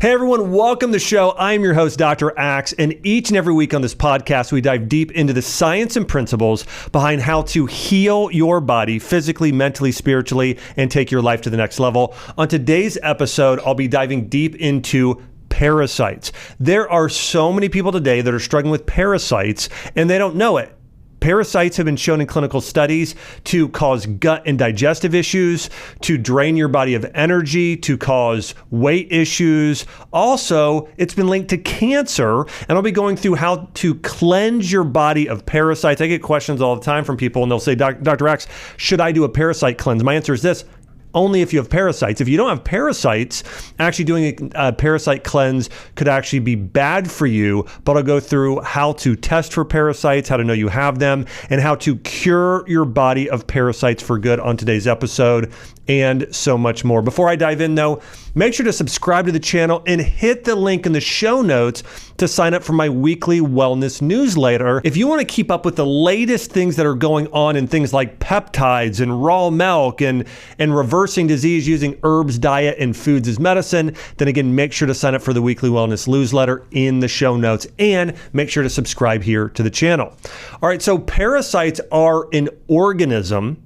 Hey everyone, welcome to the show. I'm your host, Dr. Axe, and each and every week on this podcast, we dive deep into the science and principles behind how to heal your body physically, mentally, spiritually, and take your life to the next level. On today's episode, I'll be diving deep into parasites. There are so many people today that are struggling with parasites, and they don't know it. Parasites have been shown in clinical studies to cause gut and digestive issues, to drain your body of energy, to cause weight issues. Also, it's been linked to cancer, and I'll be going through how to cleanse your body of parasites. I get questions all the time from people, and they'll say, Dr. Axe, should I do a parasite cleanse? My answer is this. Only if you have parasites. If you don't have parasites, actually doing a parasite cleanse could actually be bad for you, but I'll go through how to test for parasites, how to know you have them, and how to cure your body of parasites for good on today's episode, and so much more. Before I dive in though, make sure to subscribe to the channel and hit the link in the show notes to sign up for my weekly wellness newsletter. If you want to keep up with the latest things that are going on in things like peptides and raw milk and reversing disease using herbs, diet, and foods as medicine, then again, make sure to sign up for the weekly wellness newsletter in the show notes and make sure to subscribe here to the channel. All right, so parasites are an organism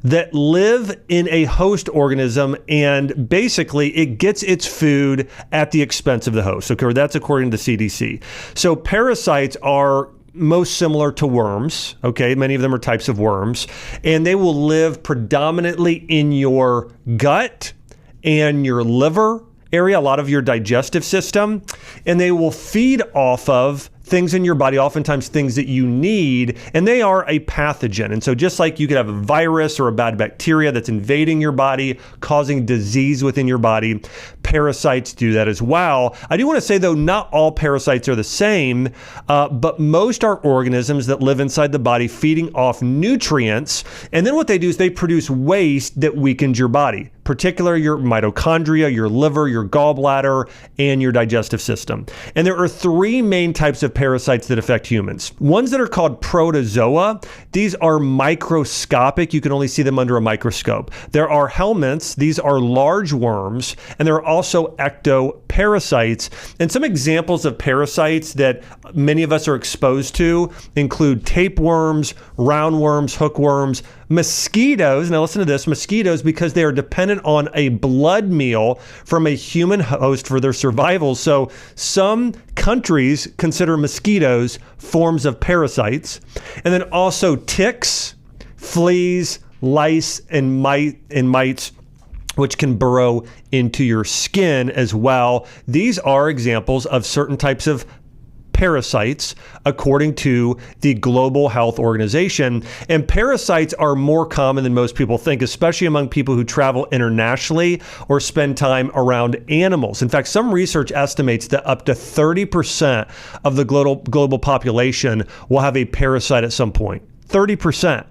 that live in a host organism, and basically it gets its food at the expense of the host. Okay, that's according to the CDC. So parasites are most similar to worms. Okay, many of them are types of worms, and they will live predominantly in your gut and your liver area, a lot of your digestive system, and they will feed off of things in your body, oftentimes things that you need, and they are a pathogen. And so just like you could have a virus or a bad bacteria that's invading your body, causing disease within your body, parasites do that as well. I do want to say though, not all parasites are the same, but most are organisms that live inside the body feeding off nutrients. And then what they do is they produce waste that weakens your body, particularly your mitochondria, your liver, your gallbladder, and your digestive system. And there are three main types of parasites that affect humans. Ones that are called protozoa. These are microscopic. You can only see them under a microscope. There are helminths. These are large worms. And there are also ectoparasites. And some examples of parasites that many of us are exposed to include tapeworms, roundworms, hookworms, mosquitoes. Now listen to this, mosquitoes, because they are dependent on a blood meal from a human host for their survival. So some countries consider mosquitoes forms of parasites. And then also ticks, fleas, lice, and mites, which can burrow into your skin as well. These are examples of certain types of parasites according to the Global Health Organization. And parasites are more common than most people think, especially among people who travel internationally or spend time around animals. In fact, some research estimates that up to 30% of the global population will have a parasite at some point. 30%.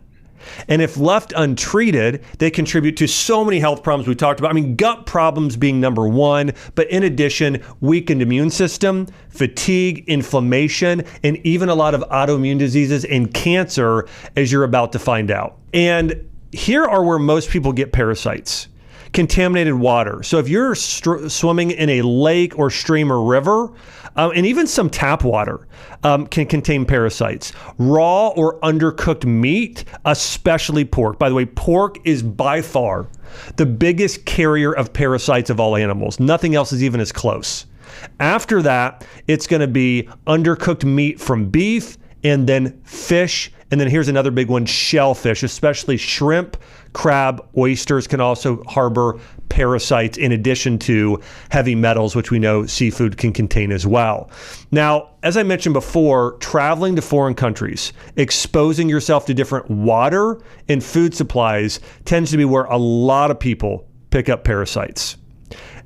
And if left untreated, they contribute to so many health problems we talked about. I mean, gut problems being number one, but in addition, weakened immune system, fatigue, inflammation, and even a lot of autoimmune diseases and cancer, as you're about to find out. And here are where most people get parasites. Contaminated water. So if you're swimming in a lake or stream or river, and even some tap water can contain parasites. Raw or undercooked meat, especially pork. By the way, pork is by far the biggest carrier of parasites of all animals. Nothing else is even as close. After that, it's going to be undercooked meat from beef, and then fish. And then here's another big one, shellfish, especially shrimp, crab, oysters can also harbor parasites in addition to heavy metals, which we know seafood can contain as well. Now, as I mentioned before, traveling to foreign countries, exposing yourself to different water and food supplies tends to be where a lot of people pick up parasites.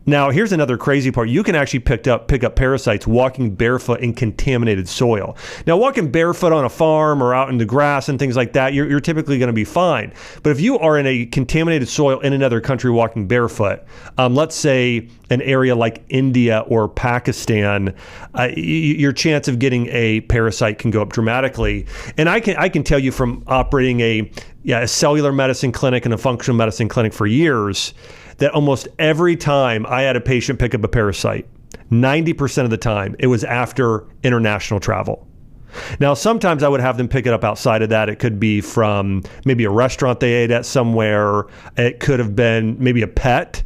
Now, here's another crazy part. You can actually pick up parasites walking barefoot in contaminated soil. Now, walking barefoot on a farm or out in the grass and things like that, you're typically going to be fine. But if you are in a contaminated soil in another country walking barefoot, let's say an area like India or Pakistan, your chance of getting a parasite can go up dramatically. And I can tell you from operating a cellular medicine clinic and a functional medicine clinic for years, that almost every time I had a patient pick up a parasite, 90% of the time, it was after international travel. Now, sometimes I would have them pick it up outside of that. It could be from maybe a restaurant they ate at somewhere. It could have been maybe a pet.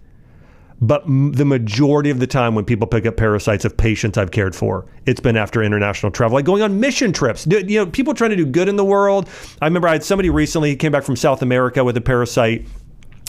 But the majority of the time when people pick up parasites of patients I've cared for, it's been after international travel, like going on mission trips. People trying to do good in the world. I remember I had somebody recently, he came back from South America with a parasite,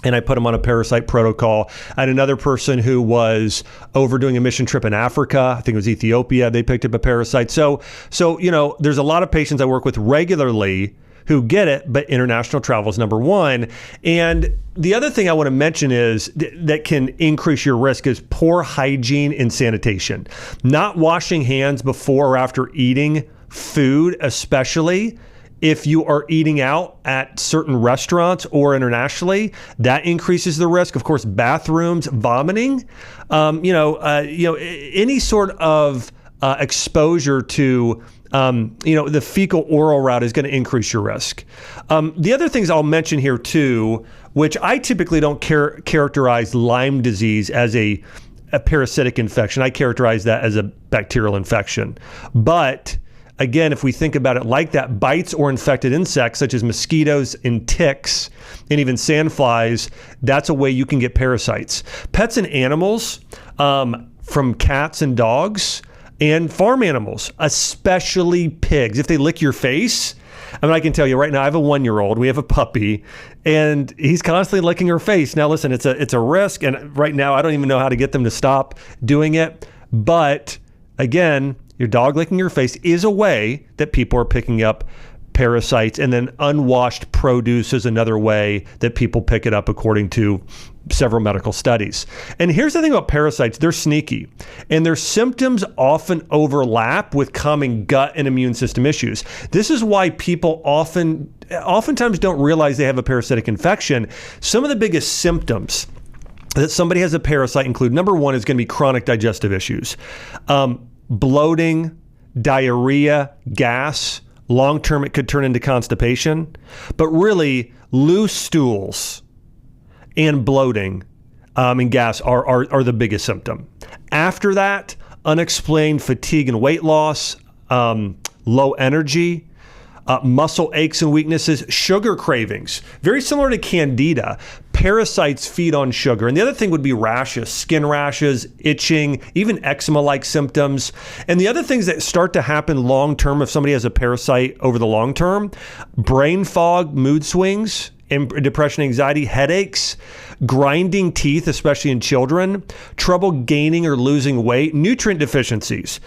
and I put him on a parasite protocol. I had another person who was overdoing a mission trip in Africa. I think it was Ethiopia. They picked up a parasite. So there's a lot of patients I work with regularly who get it, but international travel is number one. And the other thing I want to mention is that can increase your risk is poor hygiene and sanitation. Not washing hands before or after eating food, especially if you are eating out at certain restaurants or internationally, that increases the risk. Of course, bathrooms, vomiting, any sort of exposure to the fecal oral route is going to increase your risk. The other things I'll mention here too, which I typically don't characterize Lyme disease as a parasitic infection. I characterize that as a bacterial infection. But again, if we think about it like that, bites or infected insects such as mosquitoes and ticks and even sandflies, that's a way you can get parasites. Pets and animals, from cats and dogs, and farm animals, especially pigs. If they lick your face, I can tell you right now, I have a 1-year-old, we have a puppy, and he's constantly licking her face. Now listen, it's a risk, and right now I don't even know how to get them to stop doing it. But again, your dog licking your face is a way that people are picking up parasites, and then unwashed produce is another way that people pick it up according to several medical studies. And here's the thing about parasites, they're sneaky, and their symptoms often overlap with common gut and immune system issues. This is why people oftentimes don't realize they have a parasitic infection. Some of the biggest symptoms that somebody has a parasite include, number one is going to be chronic digestive issues. Bloating, diarrhea, gas. Long-term, it could turn into constipation. But really, loose stools and bloating and gas are the biggest symptom. After that, unexplained fatigue and weight loss, low energy, muscle aches and weaknesses, sugar cravings. Very similar to candida. Parasites feed on sugar. And the other thing would be rashes, skin rashes, itching, even eczema-like symptoms. And the other things that start to happen long-term if somebody has a parasite over the long term, brain fog, mood swings, depression, anxiety, headaches, grinding teeth, especially in children, trouble gaining or losing weight, nutrient deficiencies,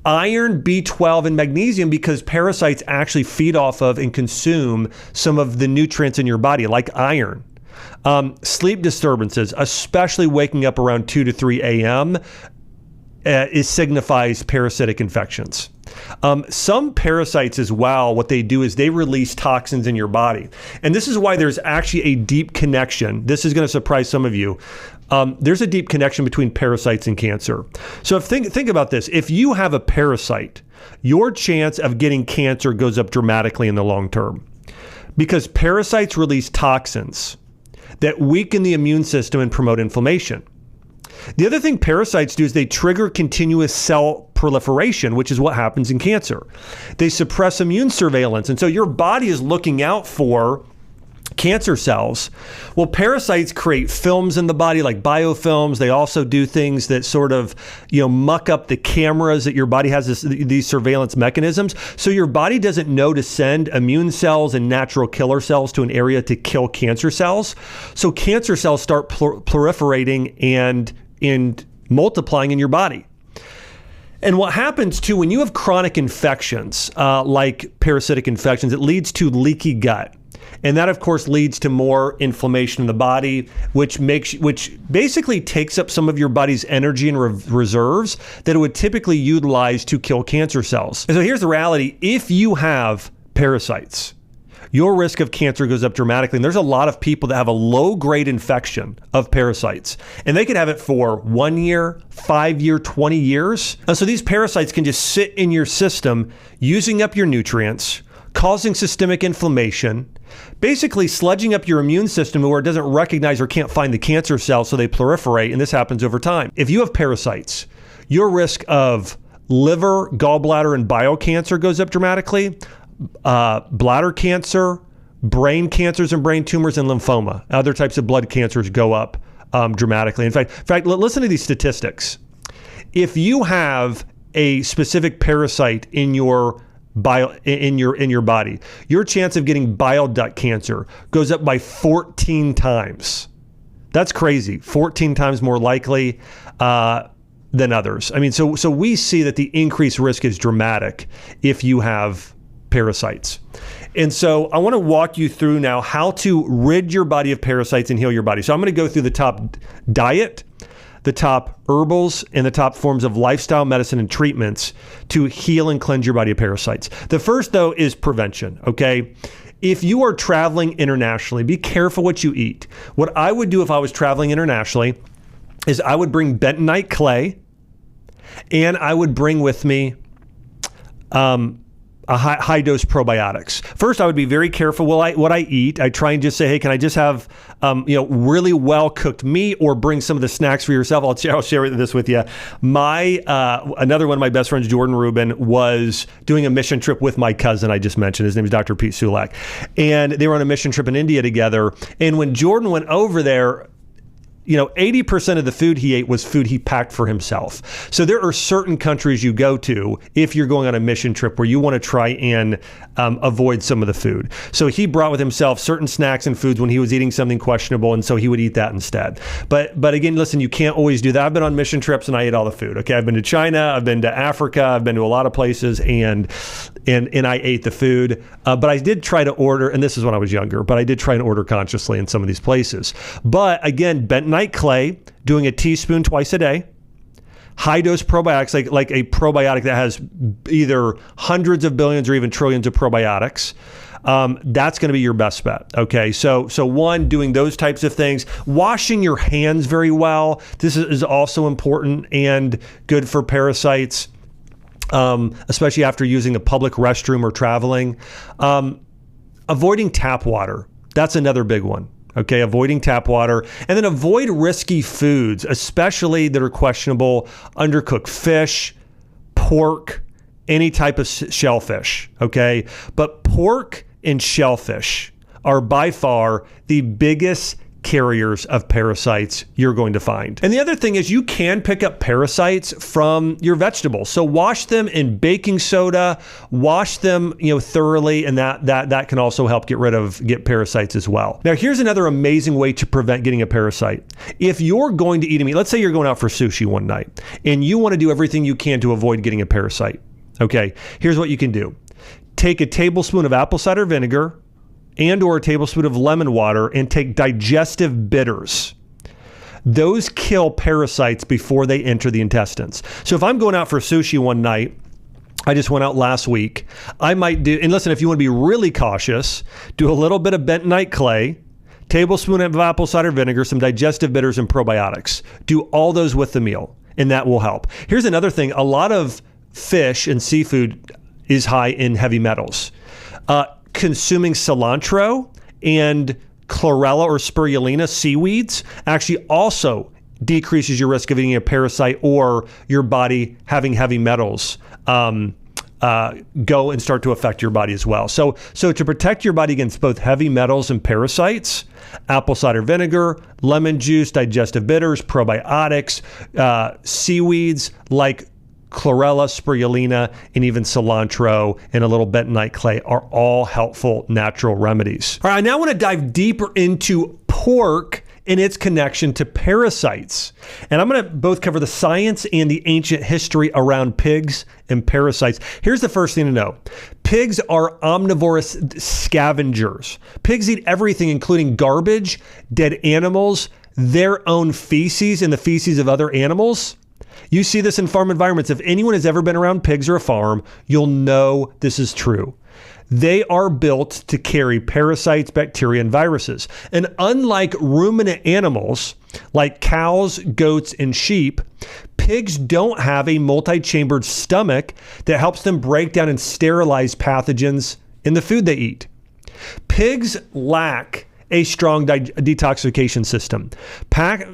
iron, B12, and magnesium, because parasites actually feed off of and consume some of the nutrients in your body, like iron. Sleep disturbances, especially waking up around 2 to 3 a.m., signifies parasitic infections. Some parasites as well, what they do is they release toxins in your body. And this is why there's actually a deep connection. This is going to surprise some of you. There's a deep connection between parasites and cancer. So think about this. If you have a parasite, your chance of getting cancer goes up dramatically in the long term, because parasites release toxins that weaken the immune system and promote inflammation. The other thing parasites do is they trigger continuous cell proliferation, which is what happens in cancer. They suppress immune surveillance, and so your body is looking out for cancer cells. Well, parasites create films in the body like biofilms. They also do things that sort of, muck up the cameras that your body has, these surveillance mechanisms. So your body doesn't know to send immune cells and natural killer cells to an area to kill cancer cells. So cancer cells start proliferating and multiplying in your body. And what happens too, when you have chronic infections, like parasitic infections, it leads to leaky gut. And that, of course, leads to more inflammation in the body, which basically takes up some of your body's energy and reserves that it would typically utilize to kill cancer cells. And so here's the reality. If you have parasites, your risk of cancer goes up dramatically. And there's a lot of people that have a low-grade infection of parasites, and they could have it for 1 year, 5 year, 20 years. And so these parasites can just sit in your system, using up your nutrients, causing systemic inflammation, basically sludging up your immune system where it doesn't recognize or can't find the cancer cells, so they proliferate, and this happens over time. If you have parasites, your risk of liver, gallbladder, and bile cancer goes up dramatically. Bladder cancer, brain cancers and brain tumors, and lymphoma. Other types of blood cancers go up dramatically. In fact, listen to these statistics. If you have a specific parasite in your body, your chance of getting bile duct cancer goes up by 14 times. That's crazy. 14 times more likely than others. I mean, so we see that the increased risk is dramatic if you have parasites. And so I want to walk you through now how to rid your body of parasites and heal your body. So I'm going to go through the top diet, the top herbals, and the top forms of lifestyle medicine and treatments to heal and cleanse your body of parasites. The first, though, is prevention, okay? If you are traveling internationally, be careful what you eat. What I would do if I was traveling internationally is I would bring bentonite clay, and I would bring with me a high dose probiotics. First, I would be very careful what I eat. I try and just say, hey, can I just have really well cooked meat, or bring some of the snacks for yourself? I'll share this with you. Another one of my best friends, Jordan Rubin, was doing a mission trip with my cousin I just mentioned. His name is Dr. Pete Sulak. And they were on a mission trip in India together. And when Jordan went over there, 80% of the food he ate was food he packed for himself. So there are certain countries you go to if you're going on a mission trip where you want to try and avoid some of the food. So he brought with himself certain snacks and foods when he was eating something questionable, and so he would eat that instead. But again, listen, you can't always do that. I've been on mission trips and I ate all the food. Okay, I've been to China, I've been to Africa, I've been to a lot of places, and I ate the food. But I did try to order, and this is when I was younger, but I did try and order consciously in some of these places. But again, bentonite clay, doing a teaspoon twice a day, high dose probiotics, like a probiotic that has either hundreds of billions or even trillions of probiotics. That's going to be your best bet. Okay. So one, doing those types of things, washing your hands very well. This is also important and good for parasites, especially after using a public restroom or traveling. Avoiding tap water. That's another big one. Okay, avoiding tap water. And then avoid risky foods, especially that are questionable: undercooked fish, pork, any type of shellfish. Okay, but pork and shellfish are by far the biggest carriers of parasites you're going to find. And the other thing is, you can pick up parasites from your vegetables. So wash them in baking soda, wash them, thoroughly, and that can also help get parasites as well. Now, here's another amazing way to prevent getting a parasite. If you're going to eat a meat, let's say you're going out for sushi one night and you want to do everything you can to avoid getting a parasite. Okay, here's what you can do. Take a tablespoon of apple cider vinegar and/or a tablespoon of lemon water, and take digestive bitters. Those kill parasites before they enter the intestines. So if I'm going out for sushi one night, I just went out last week, I might do, and listen, if you want to be really cautious, do a little bit of bentonite clay, tablespoon of apple cider vinegar, some digestive bitters, and probiotics. Do all those with the meal, and that will help. Here's another thing. A lot of fish and seafood is high in heavy metals. Consuming cilantro and chlorella or spirulina seaweeds actually also decreases your risk of getting a parasite or your body having heavy metals go and start to affect your body as well. So to protect your body against both heavy metals and parasites, apple cider vinegar, lemon juice, digestive bitters, probiotics, seaweeds like chlorella, spirulina, and even cilantro and a little bentonite clay are all helpful natural remedies. All right, I now want to dive deeper into pork and its connection to parasites. And I'm going to both cover the science and the ancient history around pigs and parasites. Here's the first thing to know. Pigs are omnivorous scavengers. Pigs eat everything, including garbage, dead animals, their own feces, and the feces of other animals. You see this in farm environments. If anyone has ever been around pigs or a farm, you'll know this is true. They are built to carry parasites, bacteria, and viruses. And unlike ruminant animals like cows, goats, and sheep, pigs don't have a multi-chambered stomach that helps them break down and sterilize pathogens in the food they eat. Pigs lack a strong detoxification system.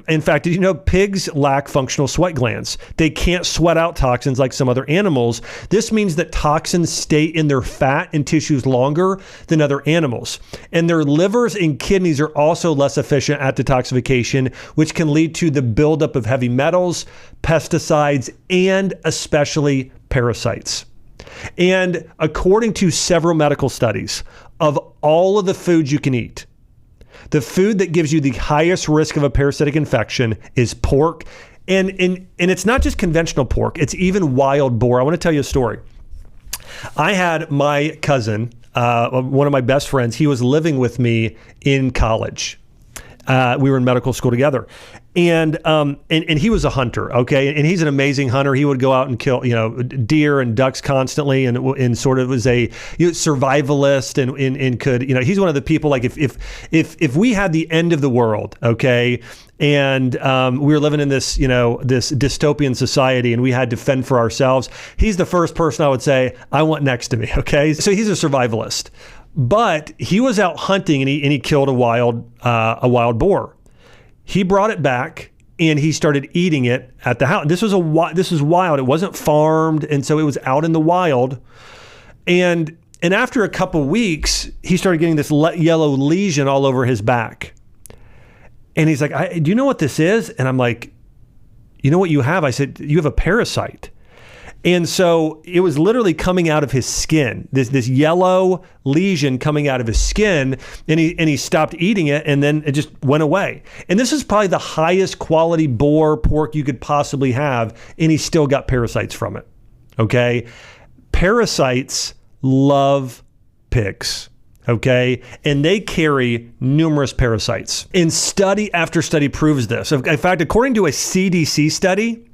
In fact, did you know pigs lack functional sweat glands? They can't sweat out toxins like some other animals. This means that toxins stay in their fat and tissues longer than other animals. And their livers and kidneys are also less efficient at detoxification, which can lead to the buildup of heavy metals, pesticides, and especially parasites. And according to several medical studies, of all of the foods you can eat, the food that gives you the highest risk of a parasitic infection is pork. And it's not just conventional pork, it's even wild boar. I want to tell you a story. I had my cousin, one of my best friends, he was living with me in college. We were in medical school together. And he was a hunter, okay? And he's an amazing hunter. He would go out and kill, deer and ducks constantly, and sort of was a survivalist, and could, he's one of the people, like if we had the end of the world, okay, and we were living in this, this dystopian society, and we had to fend for ourselves, he's the first person I would say I want next to me, okay? So he's a survivalist. But he was out hunting, and he killed a wild boar. He brought it back and he started eating it at the house. This was wild. It wasn't farmed, and so it was out in the wild. And after a couple weeks, he started getting this yellow lesion all over his back. And he's like, "Do you know what this is?" And I'm like, "You know what you have?" I said, "You have a parasite." And so it was literally coming out of his skin, this yellow lesion coming out of his skin, and he stopped eating it, and then it just went away. And this is probably the highest quality boar pork you could possibly have, and he still got parasites from it. Okay? Parasites love pigs. Okay? And they carry numerous parasites. And study after study proves this. In fact, according to a CDC study,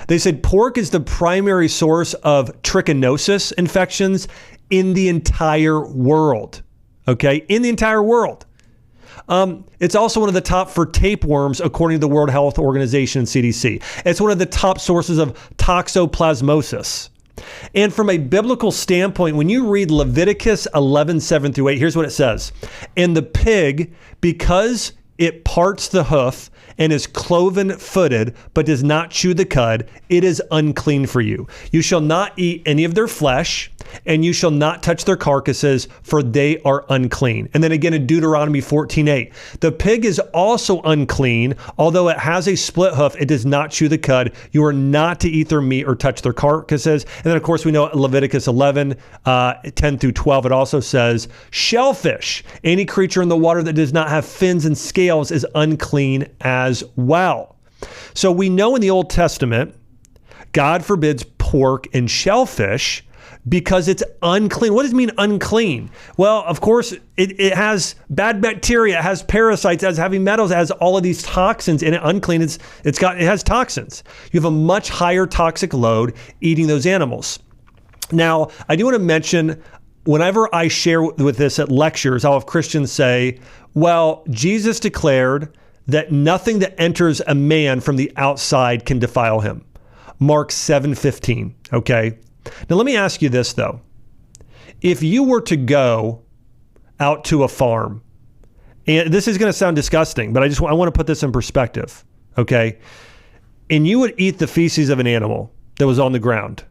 they said pork is the primary source of trichinosis infections in the entire world. Okay? In the entire world. It's also one of the top for tapeworms, according to the World Health Organization and CDC. It's one of the top sources of toxoplasmosis. And from a biblical standpoint, when you read Leviticus 11:7-8, here's what it says. "And the pig, because it parts the hoof and is cloven-footed, but does not chew the cud, it is unclean for you. You shall not eat any of their flesh, and you shall not touch their carcasses, for they are unclean." And then again in Deuteronomy 14:8, "The pig is also unclean, although it has a split hoof, it does not chew the cud. You are not to eat their meat or touch their carcasses." And then of course we know Leviticus 11:10-12, it also says, "Shellfish, any creature in the water that does not have fins and scales is unclean as well." So we know in the Old Testament, God forbids pork and shellfish because it's unclean. What does it mean unclean? Well, of course, it has bad bacteria, it has parasites, it has heavy metals, it has all of these toxins in it. Unclean, it has toxins. You have a much higher toxic load eating those animals. Now, I do want to mention, whenever I share with this at lectures, I'll have Christians say, well, Jesus declared that nothing that enters a man from the outside can defile him. Mark 7:15, okay? Now, let me ask you this, though. If you were to go out to a farm, and this is going to sound disgusting, but I want to put this in perspective, okay? And you would eat the feces of an animal that was on the ground.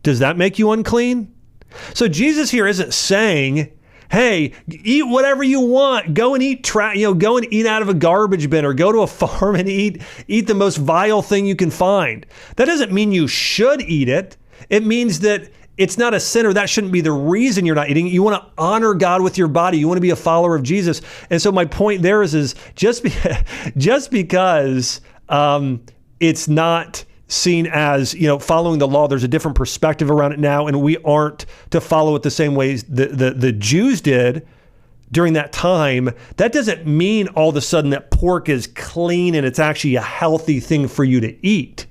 Does that make you unclean? So Jesus here isn't saying, hey, eat whatever you want. Go and eat go and eat out of a garbage bin, or go to a farm and eat the most vile thing you can find. That doesn't mean you should eat it. It means that it's not a sin, or that shouldn't be the reason you're not eating it. You want to honor God with your body. You want to be a follower of Jesus. And so my point there is just because it's not seen as, following the law, there's a different perspective around it now, and we aren't to follow it the same ways the Jews did during that time. That doesn't mean all of a sudden that pork is clean and it's actually a healthy thing for you to eat.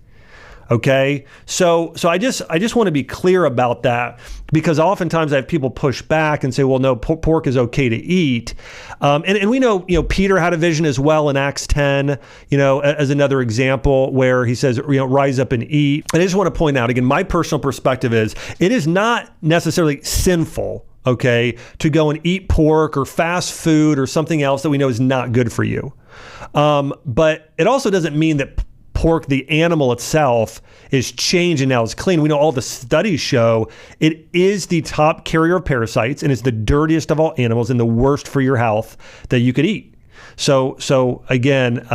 Okay, so I just want to be clear about that, because oftentimes I have people push back and say, well, no, pork is okay to eat, and we know Peter had a vision as well in Acts 10, as another example where he says, rise up and eat. And I just want to point out again, my personal perspective is it is not necessarily sinful, okay, to go and eat pork or fast food or something else that we know is not good for you. But it also doesn't mean that pork, the animal itself, is changed and now is clean. We know all the studies show it is the top carrier of parasites and is the dirtiest of all animals and the worst for your health that you could eat. So again,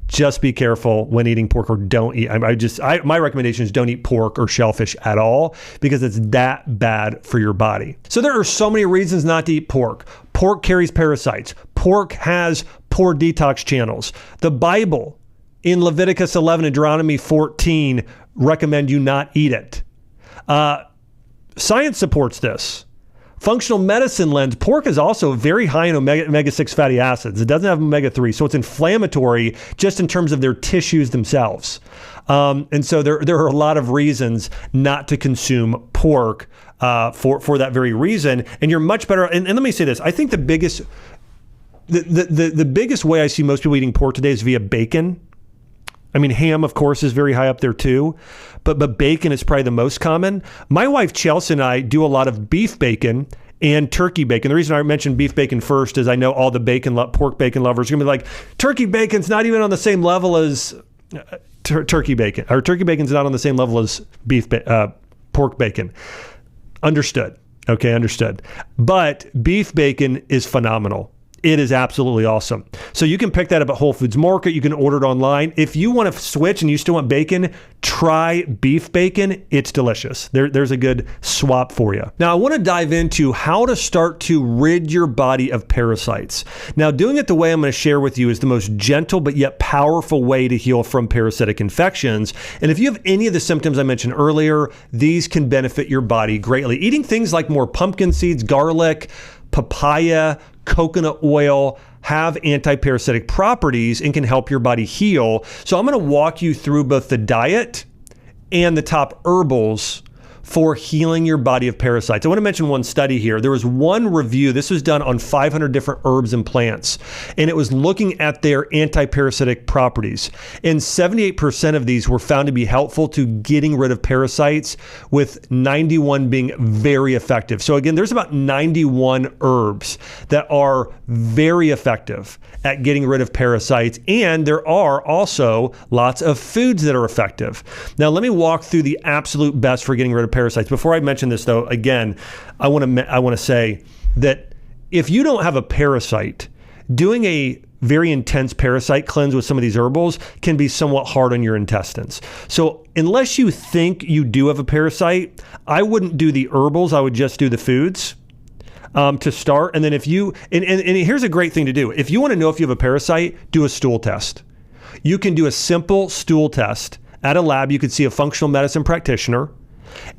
just be careful when eating pork, or don't eat. My recommendation is don't eat pork or shellfish at all, because it's that bad for your body. So there are so many reasons not to eat pork. Pork carries parasites. Pork has poor detox channels. The Bible in Leviticus 11 and Deuteronomy 14 recommend you not eat it. Science supports this. Functional medicine lens, pork is also very high in omega-6 fatty acids. It doesn't have omega-3, so it's inflammatory just in terms of their tissues themselves. And so there are a lot of reasons not to consume pork for that very reason. And you're much better. And let me say this: I think the biggest way I see most people eating pork today is via bacon. I mean, ham, of course, is very high up there too, but bacon is probably the most common. My wife, Chelsea, and I do a lot of beef bacon and turkey bacon. The reason I mentioned beef bacon first is I know all the pork bacon lovers are going to be like, turkey bacon's not even on the same level as turkey bacon, or turkey bacon's not on the same level as pork bacon. Understood. Okay, understood. But beef bacon is phenomenal. It is absolutely awesome. So you can pick that up at Whole Foods Market. You can order it online. If you want to switch and you still want bacon, try beef bacon. It's delicious. There's a good swap for you. Now, I want to dive into how to start to rid your body of parasites. Now, doing it the way I'm going to share with you is the most gentle but yet powerful way to heal from parasitic infections. And if you have any of the symptoms I mentioned earlier, these can benefit your body greatly. Eating things like more pumpkin seeds, garlic, papaya, coconut oil have anti-parasitic properties and can help your body heal. So I'm going to walk you through both the diet and the top herbals for healing your body of parasites. I want to mention one study here. There was one review. This was done on 500 different herbs and plants, and it was looking at their anti-parasitic properties. And 78% of these were found to be helpful to getting rid of parasites, with 91 being very effective. So again, there's about 91 herbs that are very effective at getting rid of parasites, and there are also lots of foods that are effective. Now, let me walk through the absolute best for getting rid of parasites. Before I mention this, though, again, I want to say that if you don't have a parasite, doing a very intense parasite cleanse with some of these herbals can be somewhat hard on your intestines. So unless you think you do have a parasite, I wouldn't do the herbals. I would just do the foods to start. And then if you, and here's a great thing to do. If you want to know if you have a parasite, do a stool test. You can do a simple stool test at a lab. You could see a functional medicine practitioner,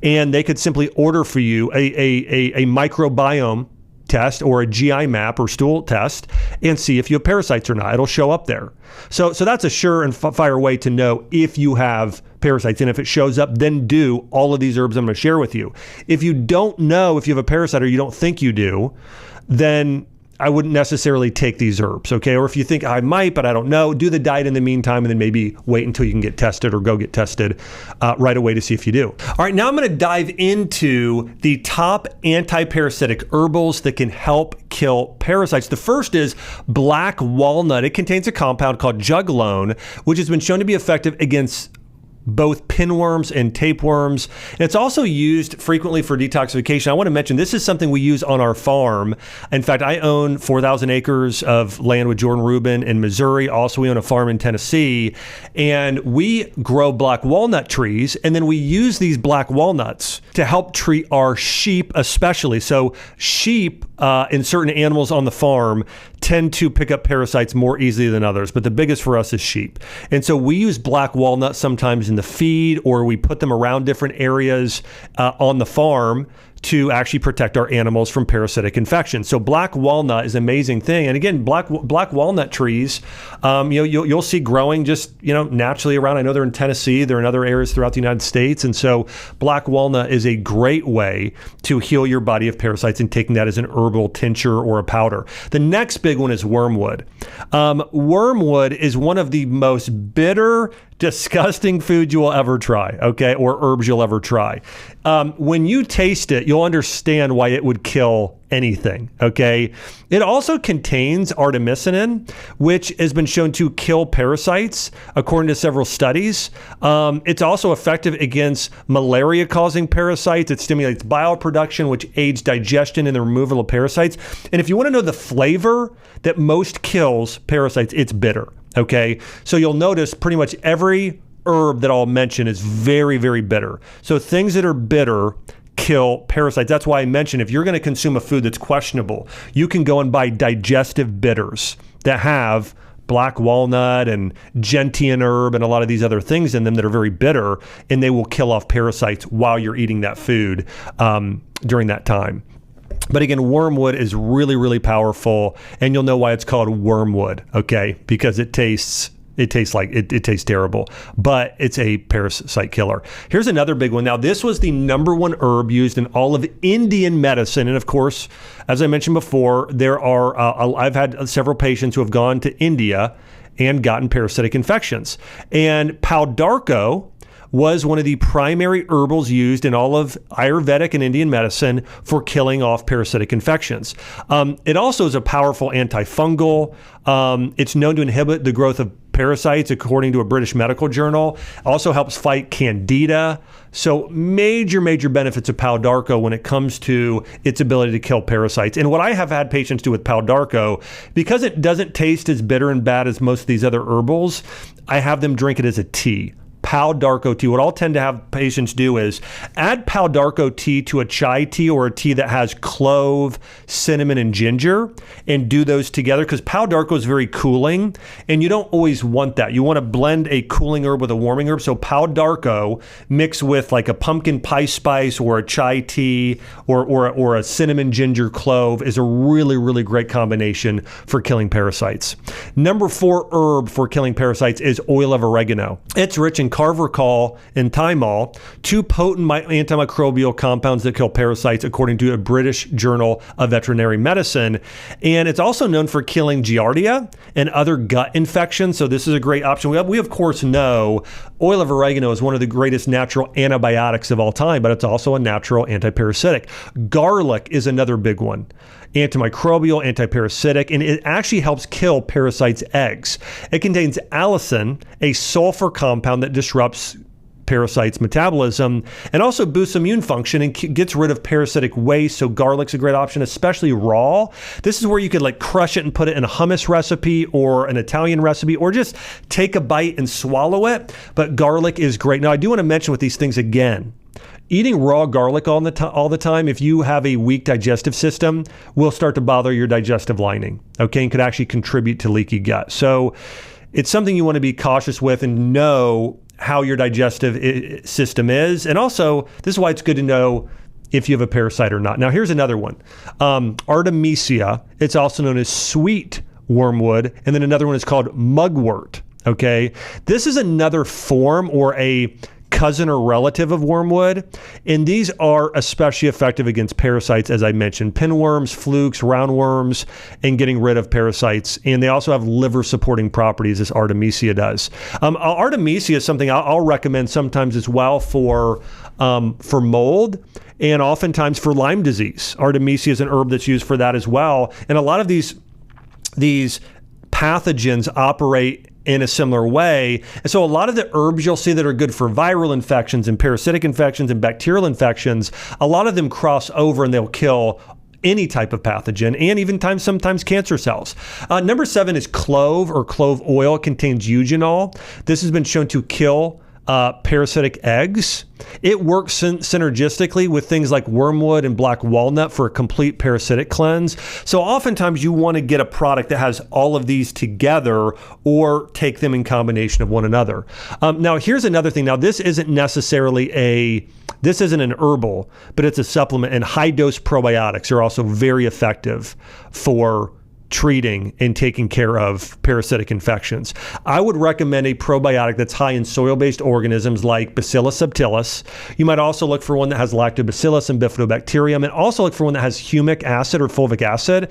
and they could simply order for you a microbiome test or a GI map or stool test and see if you have parasites or not. It'll show up there. So that's a sure and fire way to know if you have parasites. And if it shows up, then do all of these herbs I'm going to share with you. If you don't know if you have a parasite, or you don't think you do, then I wouldn't necessarily take these herbs, okay? Or if you think I might, but I don't know, do the diet in the meantime, and then maybe wait until you can get tested, or go get tested right away to see if you do. All right, now I'm going to dive into the top anti-parasitic herbals that can help kill parasites. The first is black walnut. It contains a compound called juglone, which has been shown to be effective against both pinworms and tapeworms. And it's also used frequently for detoxification. I want to mention this is something we use on our farm. In fact, I own 4,000 acres of land with Jordan Rubin in Missouri. Also, we own a farm in Tennessee, and we grow black walnut trees, and then we use these black walnuts to help treat our sheep especially. So sheep and certain animals on the farm tend to pick up parasites more easily than others, but the biggest for us is sheep. And so we use black walnut sometimes in the feed, or we put them around different areas on the farm to actually protect our animals from parasitic infections. So black walnut is an amazing thing. And again, black walnut trees, you'll see growing just, naturally around. I know they're in Tennessee, they're in other areas throughout the United States. And so black walnut is a great way to heal your body of parasites, and taking that as an herbal tincture or a powder. The next big one is wormwood. Wormwood is one of the most bitter disgusting food you will ever try, okay, or herbs you'll ever try. When you taste it, you'll understand why it would kill anything, okay? It also contains artemisinin, which has been shown to kill parasites, according to several studies. It's also effective against malaria-causing parasites. It stimulates bile production, which aids digestion and the removal of parasites. And if you want to know the flavor that most kills parasites, it's bitter. Okay, so you'll notice pretty much every herb that I'll mention is very, very bitter. So things that are bitter kill parasites. That's why I mentioned if you're going to consume a food that's questionable, you can go and buy digestive bitters that have black walnut and gentian herb and a lot of these other things in them that are very bitter, and they will kill off parasites while you're eating that food during that time. But again, wormwood is really, really powerful, and you'll know why it's called wormwood, okay? Because it tastes terrible, but it's a parasite killer. Here's another big one. Now, this was the number one herb used in all of Indian medicine, and of course, as I mentioned before, there are I've had several patients who have gone to India and gotten parasitic infections, and Paudarco was one of the primary herbals used in all of Ayurvedic and Indian medicine for killing off parasitic infections. It also is a powerful antifungal. It's known to inhibit the growth of parasites, according to a British medical journal. Also helps fight candida. So major, major benefits of Paudarco when it comes to its ability to kill parasites. And what I have had patients do with Paudarco, because it doesn't taste as bitter and bad as most of these other herbals, I have them drink it as a tea. Paudarco tea. What I'll tend to have patients do is add Paudarco tea to a chai tea or a tea that has clove, cinnamon, and ginger, and do those together, because Paudarco is very cooling, and you don't always want that. You want to blend a cooling herb with a warming herb. So Paudarco mixed with like a pumpkin pie spice or a chai tea or a cinnamon, ginger, clove is a really, really great combination for killing parasites. Number 4 herb for killing parasites is oil of oregano. It's rich in carvacrol and thymol, 2 potent antimicrobial compounds that kill parasites, according to a British Journal of Veterinary Medicine. And it's also known for killing giardia and other gut infections. So this is a great option. We of course know oil of oregano is one of the greatest natural antibiotics of all time, but it's also a natural antiparasitic. Garlic is another big one. Antimicrobial, antiparasitic, and it actually helps kill parasites' eggs. It contains allicin, a sulfur compound that disrupts parasites' metabolism and also boosts immune function and gets rid of parasitic waste. So garlic's a great option, especially raw. This is where you could like crush it and put it in a hummus recipe or an Italian recipe, or just take a bite and swallow it. But garlic is great. Now, I do want to mention with these things again, eating raw garlic all the time, if you have a weak digestive system, will start to bother your digestive lining, okay, and could actually contribute to leaky gut. So it's something you want to be cautious with and know how your digestive system is. And also, this is why it's good to know if you have a parasite or not. Now, here's another one. Artemisia. It's also known as sweet wormwood. And then another one is called mugwort, okay? This is another form or a cousin or relative of wormwood, and these are especially effective against parasites, as I mentioned, pinworms, flukes, roundworms, and getting rid of parasites. And they also have liver-supporting properties, as Artemisia does. Artemisia is something I'll recommend sometimes as well for mold and oftentimes for Lyme disease. Artemisia is an herb that's used for that as well. And a lot of these pathogens operate in a similar way. And so a lot of the herbs you'll see that are good for viral infections and parasitic infections and bacterial infections, a lot of them cross over and they'll kill any type of pathogen and even sometimes cancer cells. Number 7 is clove or clove oil. It contains eugenol. This has been shown to kill parasitic eggs. It works synergistically with things like wormwood and black walnut for a complete parasitic cleanse. So oftentimes you want to get a product that has all of these together or take them in combination of one another. Now, here's another thing. Now, this isn't an herbal, but it's a supplement, and high-dose probiotics are also very effective for treating and taking care of parasitic infections. I would recommend a probiotic that's high in soil-based organisms like Bacillus subtilis. You might also look for one that has lactobacillus and bifidobacterium, and also look for one that has humic acid or fulvic acid.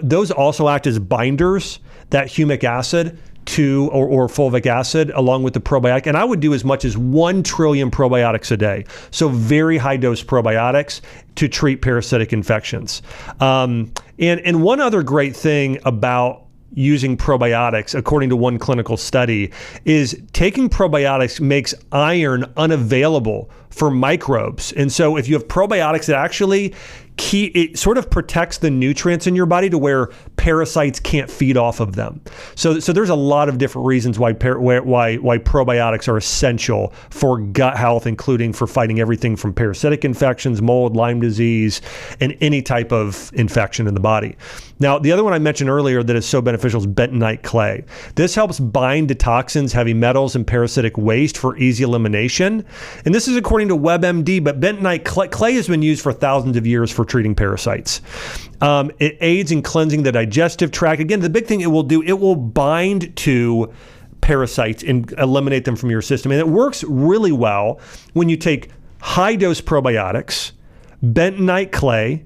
Those also act as binders, that humic acid, or fulvic acid along with the probiotic. And I would do as much as 1 trillion probiotics a day. So very high dose probiotics to treat parasitic infections. And one other great thing about using probiotics, according to one clinical study, is taking probiotics makes iron unavailable for microbes. And so if you have probiotics that actually it sort of protects the nutrients in your body to where parasites can't feed off of them. So there's a lot of different reasons why probiotics are essential for gut health, including for fighting everything from parasitic infections, mold, Lyme disease, and any type of infection in the body. Now, the other one I mentioned earlier that is so beneficial is bentonite clay. This helps bind to toxins, heavy metals, and parasitic waste for easy elimination. And this is according to WebMD, but bentonite clay has been used for thousands of years for treating parasites. It aids in cleansing the digestive tract. Again, the big thing it will do, it will bind to parasites and eliminate them from your system. And it works really well when you take high-dose probiotics, bentonite clay,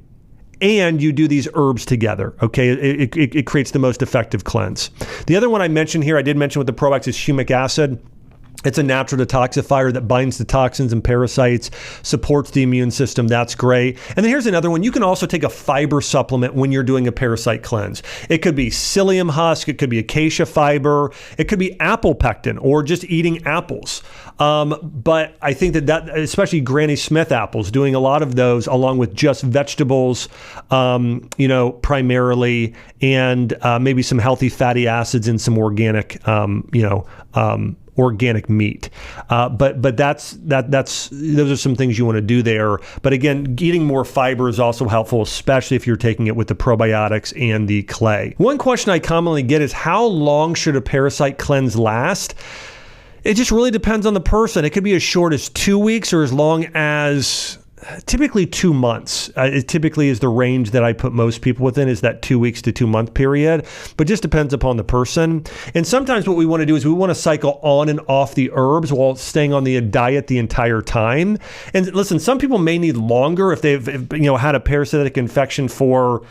and you do these herbs together, okay? It creates the most effective cleanse. The other one I mentioned here, I did mention with the probiotics, is humic acid. It's a natural detoxifier that binds to toxins and parasites, supports the immune system. That's great. And then here's another one. You can also take a fiber supplement when you're doing a parasite cleanse. It could be psyllium husk. It could be acacia fiber. It could be apple pectin or just eating apples. But I think that especially Granny Smith apples, doing a lot of those along with just vegetables, primarily, and maybe some healthy fatty acids and some organic, organic meat. But those are some things you want to do there. But again, eating more fiber is also helpful, especially if you're taking it with the probiotics and the clay. One question I commonly get is, how long should a parasite cleanse last? It just really depends on the person. It could be as short as 2 weeks or as long as typically 2 months. It typically is the range that I put most people within, is that 2 weeks to 2 month period, but just depends upon the person. And sometimes what we want to do is we want to cycle on and off the herbs while staying on the diet the entire time. And listen, some people may need longer if they've had a parasitic infection for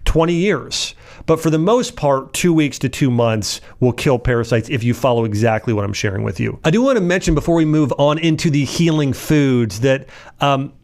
20 years. But for the most part, 2 weeks to 2 months will kill parasites if you follow exactly what I'm sharing with you. I do want to mention before we move on into the healing foods that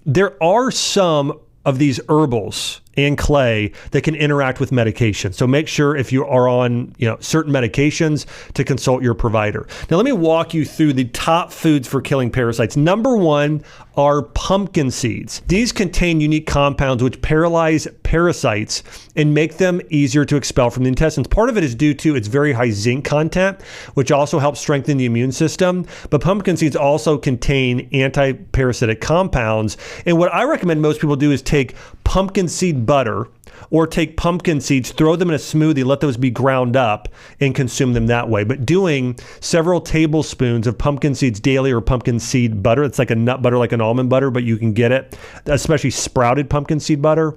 there are some of these herbals and clay that can interact with medication. So make sure if you are on certain medications to consult your provider. Now let me walk you through the top foods for killing parasites. Number one are pumpkin seeds. These contain unique compounds which paralyze parasites and make them easier to expel from the intestines. Part of it is due to its very high zinc content, which also helps strengthen the immune system. But pumpkin seeds also contain anti-parasitic compounds. And what I recommend most people do is take pumpkin seed butter or take pumpkin seeds, throw them in a smoothie, let those be ground up and consume them that way. But doing several tablespoons of pumpkin seeds daily or pumpkin seed butter, it's like a nut butter, like an almond butter, but you can get it, especially sprouted pumpkin seed butter,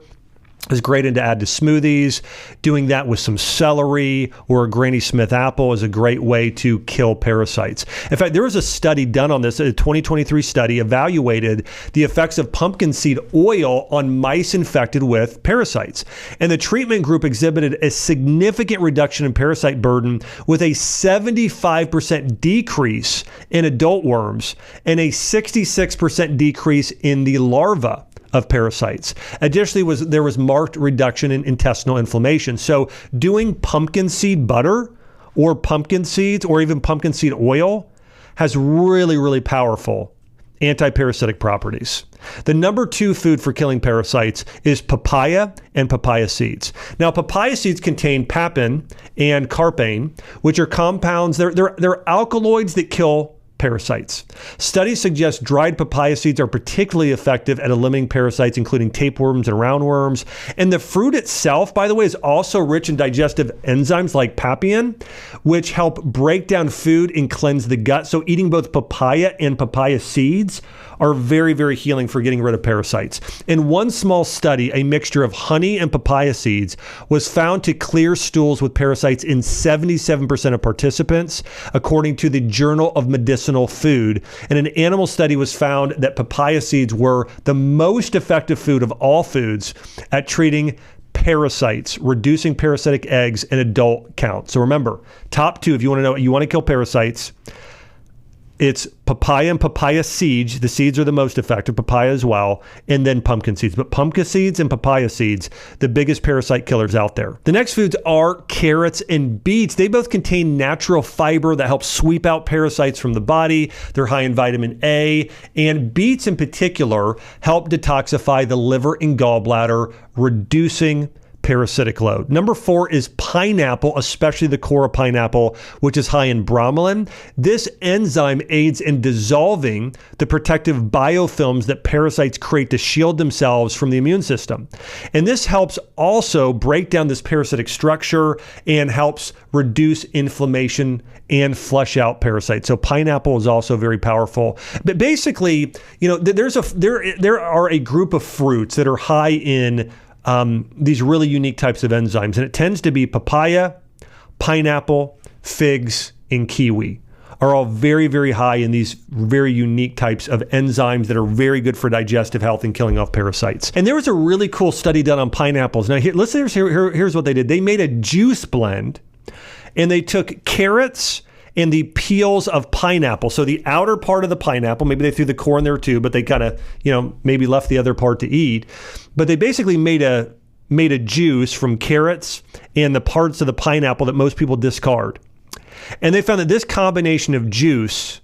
is great and to add to smoothies. Doing that with some celery or a Granny Smith apple is a great way to kill parasites. In fact, there was a study done on this, a 2023 study evaluated the effects of pumpkin seed oil on mice infected with parasites. And the treatment group exhibited a significant reduction in parasite burden with a 75% decrease in adult worms and a 66% decrease in the larvae of parasites. Additionally, there was marked reduction in intestinal inflammation. So doing pumpkin seed butter or pumpkin seeds or even pumpkin seed oil has really, really powerful anti-parasitic properties. The number two food for killing parasites is papaya and papaya seeds. Now, papaya seeds contain papain and carpain, which are compounds, they're alkaloids that kill parasites. Studies suggest dried papaya seeds are particularly effective at eliminating parasites, including tapeworms and roundworms. And the fruit itself, by the way, is also rich in digestive enzymes like papain, which help break down food and cleanse the gut. So eating both papaya and papaya seeds are very, very healing for getting rid of parasites. In one small study, a mixture of honey and papaya seeds was found to clear stools with parasites in 77% of participants, according to the Journal of Medicinal Food. And an animal study was found that papaya seeds were the most effective food of all foods at treating parasites, reducing parasitic eggs and adult count. So remember, top two, if you want to know, you want to kill parasites, it's papaya and papaya seeds. The seeds are the most effective, papaya as well, and then pumpkin seeds. But pumpkin seeds and papaya seeds, the biggest parasite killers out there. The next foods are carrots and beets. They both contain natural fiber that helps sweep out parasites from the body. They're high in vitamin A, and beets in particular help detoxify the liver and gallbladder, reducing parasitic load. Number 4 is pineapple, especially the core of pineapple, which is high in bromelain. This enzyme aids in dissolving the protective biofilms that parasites create to shield themselves from the immune system. And this helps also break down this parasitic structure and helps reduce inflammation and flush out parasites. So pineapple is also very powerful. But basically, there are a group of fruits that are high in these really unique types of enzymes. And it tends to be papaya, pineapple, figs, and kiwi are all very, very high in these very unique types of enzymes that are very good for digestive health and killing off parasites. And there was a really cool study done on pineapples. Now, here's what they did. They made a juice blend, and they took carrots and the peels of pineapple. So the outer part of the pineapple, maybe they threw the core in there too, but they kind of, maybe left the other part to eat. But they basically made a juice from carrots and the parts of the pineapple that most people discard. And they found that this combination of juice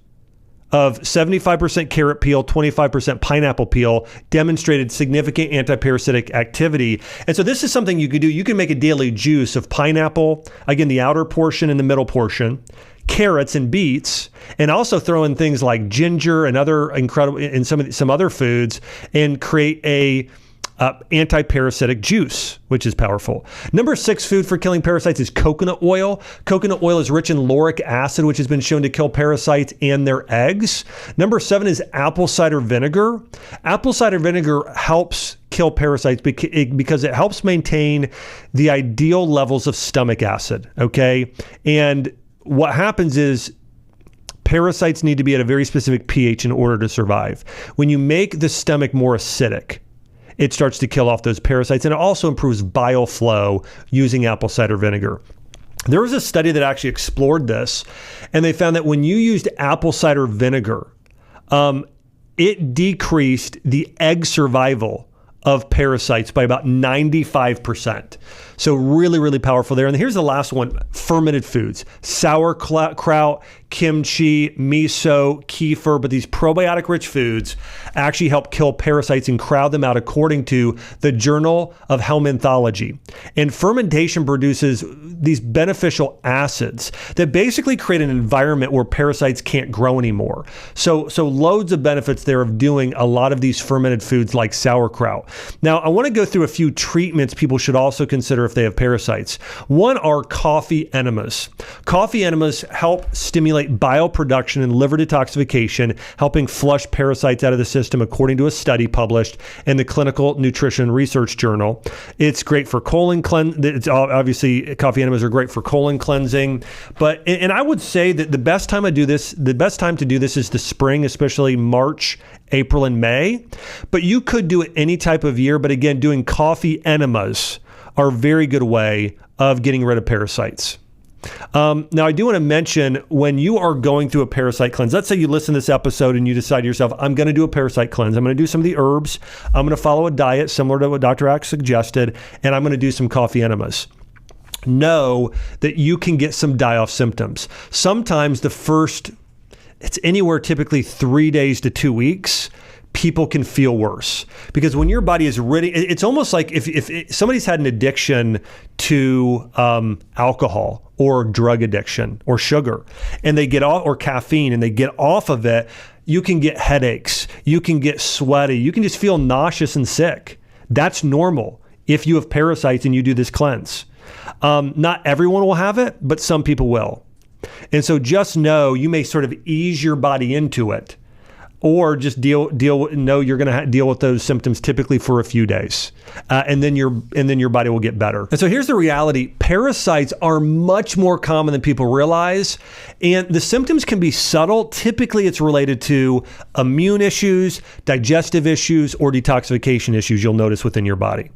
of 75% carrot peel, 25% pineapple peel demonstrated significant antiparasitic activity. And so this is something you could do. You can make a daily juice of pineapple, again, the outer portion and the middle portion, carrots and beets, and also throw in things like ginger and other incredible, and some other foods, and create a anti-parasitic juice, which is powerful. Number 6 food for killing parasites is coconut oil. Coconut oil is rich in lauric acid, which has been shown to kill parasites and their eggs. Number 7 is apple cider vinegar. Apple cider vinegar helps kill parasites because it helps maintain the ideal levels of stomach acid, okay? And what happens is parasites need to be at a very specific pH in order to survive. When you make the stomach more acidic, it starts to kill off those parasites, and it also improves bile flow using apple cider vinegar. There was a study that actually explored this, and they found that when you used apple cider vinegar, it decreased the egg survival of parasites by about 95%. So really, really powerful there. And here's the last one, fermented foods, sauerkraut, kimchi, miso, kefir, but these probiotic-rich foods actually help kill parasites and crowd them out according to the Journal of Helminthology. And fermentation produces these beneficial acids that basically create an environment where parasites can't grow anymore. So loads of benefits there of doing a lot of these fermented foods like sauerkraut. Now, I want to go through a few treatments people should also consider if they have parasites. One are coffee enemas. Coffee enemas help stimulate bile production and liver detoxification, helping flush parasites out of the system, according to a study published in the Clinical Nutrition Research Journal. It's great for colon cleanse. Obviously, coffee enemas are great for colon cleansing. And I would say that the best time to do this is the spring, especially March, April, and May. But you could do it any type of year. But again, doing coffee enemas are a very good way of getting rid of parasites. Now, I do want to mention when you are going through a parasite cleanse, let's say you listen to this episode and you decide to yourself, I'm going to do a parasite cleanse. I'm going to do some of the herbs. I'm going to follow a diet similar to what Dr. Axe suggested, and I'm going to do some coffee enemas. Know that you can get some die-off symptoms. Sometimes it's anywhere typically 3 days to 2 weeks, people can feel worse. Because when your body is ready, it's almost like if somebody's had an addiction to alcohol or drug addiction or sugar, and they get off, or caffeine, and they get off of it, you can get headaches, you can get sweaty, you can just feel nauseous and sick. That's normal if you have parasites and you do this cleanse. Not everyone will have it, but some people will. And so just know you may sort of ease your body into it, or just know you're going to deal with those symptoms typically for a few days, and then your body will get better. And so here's the reality: parasites are much more common than people realize, and the symptoms can be subtle. Typically, it's related to immune issues, digestive issues, or detoxification issues you'll notice within your body.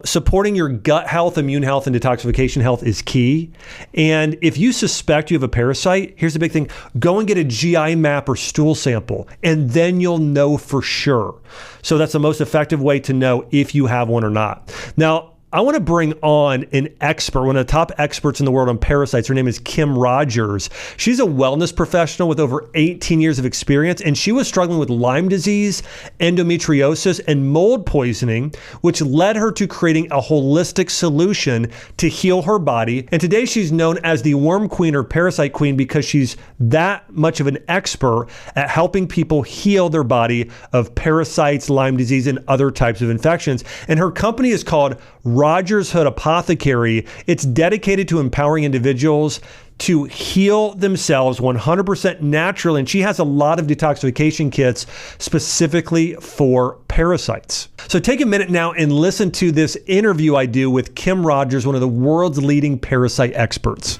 Supporting your gut health, immune health, and detoxification health is key. And if you suspect you have a parasite, here's the big thing. Go and get a GI map or stool sample, and then you'll know for sure. So that's the most effective way to know if you have one or not. Now, I want to bring on an expert, one of the top experts in the world on parasites. Her name is Kim Rogers. She's a wellness professional with over 18 years of experience, and she was struggling with Lyme disease, endometriosis, and mold poisoning, which led her to creating a holistic solution to heal her body. And today she's known as the worm queen or parasite queen because she's that much of an expert at helping people heal their body of parasites, Lyme disease, and other types of infections. And her company is called Rogers Hood Apothecary. It's dedicated to empowering individuals to heal themselves 100% naturally. And she has a lot of detoxification kits specifically for parasites. So take a minute now and listen to this interview I do with Kim Rogers, one of the world's leading parasite experts.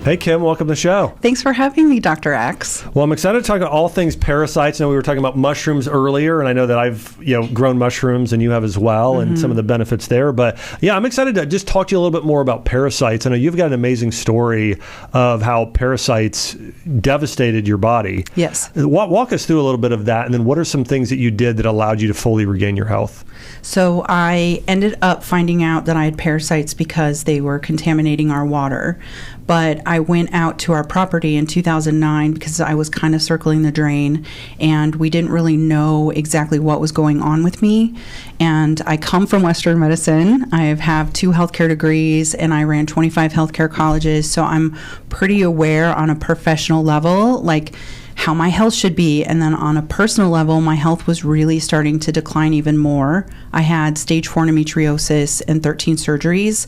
Hey, Kim, welcome to the show. Thanks for having me, Dr. Axe. Well, I'm excited to talk about all things parasites. I know we were talking about mushrooms earlier, and I know that I've grown mushrooms, and you have as well, and some of the benefits there. But yeah, I'm excited to just talk to you a little bit more about parasites. I know you've got an amazing story of how parasites devastated your body. Yes. Walk us through a little bit of that, and then what are some things that you did that allowed you to fully regain your health? So I ended up finding out that I had parasites because they were contaminating our water. But I went out to our property in 2009 because I was kind of circling the drain, and we didn't really know exactly what was going on with me. And I come from Western medicine. I have 2 healthcare degrees, and I ran 25 healthcare colleges. So I'm pretty aware on a professional level, like how my health should be. And then on a personal level, my health was really starting to decline even more. I had stage 4 endometriosis and 13 surgeries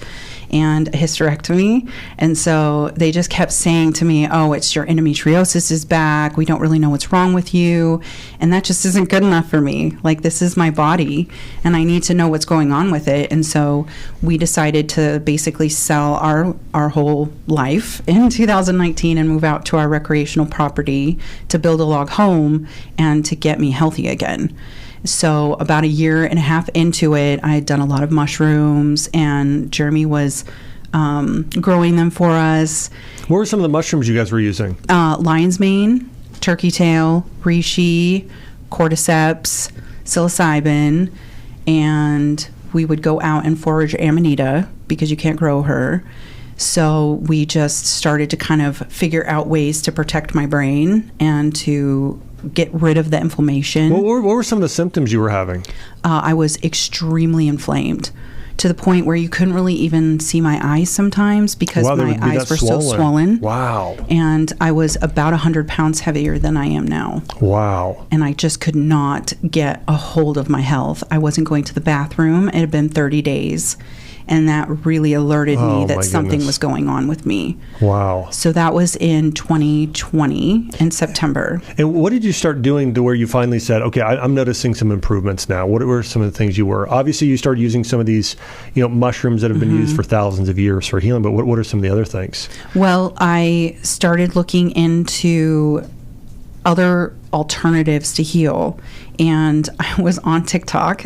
and a hysterectomy. And so they just kept saying to me, oh, it's your endometriosis is back. We don't really know what's wrong with you. And that just isn't good enough for me. Like, this is my body, and I need to know what's going on with it. And so we decided to basically sell our whole life in 2019 and move out to our recreational property to build a log home and to get me healthy again. So about 1.5 years into it, I had done a lot of mushrooms, and Jeremy was growing them for us. What were some of the mushrooms you guys were using? Lion's mane, turkey tail, reishi, cordyceps, psilocybin, and we would go out and forage amanita because you can't grow her. So we just started to kind of figure out ways to protect my brain and to get rid of the inflammation. What were some of the symptoms you were having? I was extremely inflamed to the point where you couldn't really even see my eyes sometimes because my eyes were so swollen. Wow. And I was about 100 pounds heavier than I am now. Wow. And I just could not get a hold of my health. I wasn't going to the bathroom. It had been 30 days. And that really alerted me that something was going on with me. Wow. So that was in 2020 in September. And what did you start doing to where you finally said, okay, I'm noticing some improvements now? What were some of the things you were? Obviously, you started using some of these, mushrooms that have been used for thousands of years for healing, but what are some of the other things? Well, I started looking into other alternatives to heal. And I was on TikTok.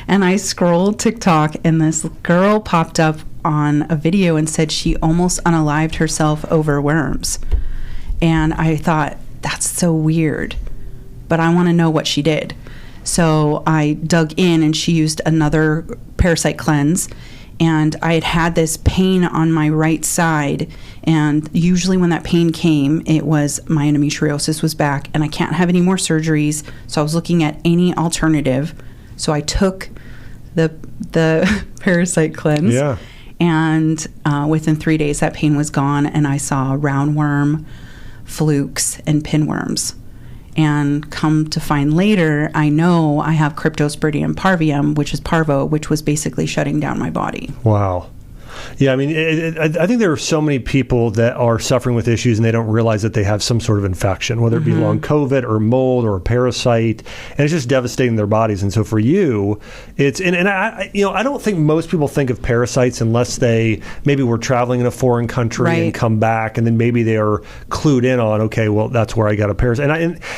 And I scrolled TikTok, and this girl popped up on a video and said she almost unalived herself over worms. And I thought, that's so weird, but I want to know what she did. So I dug in, and she used another parasite cleanse. And I had this pain on my right side. And usually when that pain came, it was my endometriosis was back, and I can't have any more surgeries. So I was looking at any alternative. So I took the parasite cleanse, and within 3 days that pain was gone, and I saw roundworm, flukes, and pinworms. And come to find later, I know I have Cryptosporidium parvium, which is parvo, which was basically shutting down my body. Wow. Yeah, I mean, I think there are so many people that are suffering with issues and they don't realize that they have some sort of infection, whether it be long COVID or mold or a parasite, and it's just devastating their bodies. And so for you, I don't think most people think of parasites unless they maybe were traveling in a foreign country and come back, and then maybe they are clued in on, okay, well, that's where I got a parasite.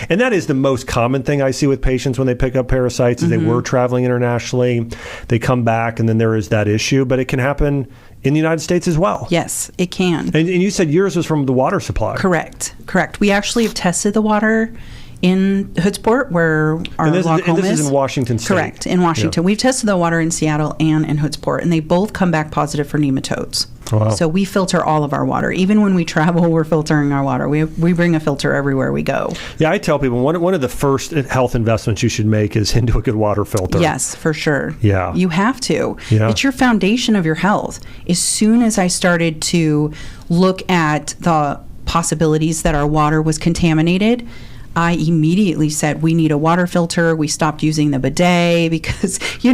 And that is the most common thing I see with patients when they pick up parasites is they were traveling internationally, they come back, and then there is that issue. But it can happen in the United States as well. Yes, it can. And you said yours was from the water supply. Correct. We actually have tested the water in Hoodsport, where our log home is. And this is in Washington State. Correct, in Washington. Yeah. We've tested the water in Seattle and in Hoodsport, and they both come back positive for nematodes. Wow. So we filter all of our water. Even when we travel, we're filtering our water. We bring a filter everywhere we go. Yeah, I tell people one of the first health investments you should make is into a good water filter. Yes, for sure. Yeah. You have to. Yeah. It's your foundation of your health. As soon as I started to look at the possibilities that our water was contaminated, I immediately said, we need a water filter. We stopped using the bidet because, we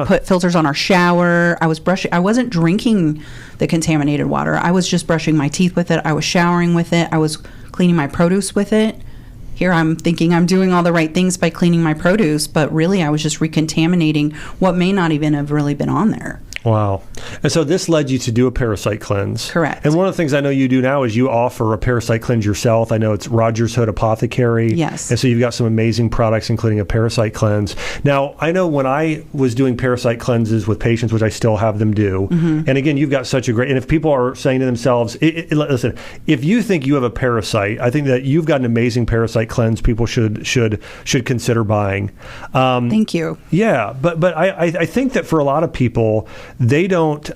put filters on our shower. I wasn't drinking the contaminated water. I was just brushing my teeth with it. I was showering with it. I was cleaning my produce with it. Here I'm thinking I'm doing all the right things by cleaning my produce, but really I was just recontaminating what may not even have really been on there. Wow. And so this led you to do a parasite cleanse. Correct. And one of the things I know you do now is you offer a parasite cleanse yourself. I know it's Rogers Hood Apothecary. Yes. And so you've got some amazing products, including a parasite cleanse. Now, I know when I was doing parasite cleanses with patients, which I still have them do, and again, you've got such a great, and if people are saying to themselves, listen, if you think you have a parasite, I think that you've got an amazing parasite cleanse people should consider buying. Thank you. Yeah. But I think that for a lot of people, they don't,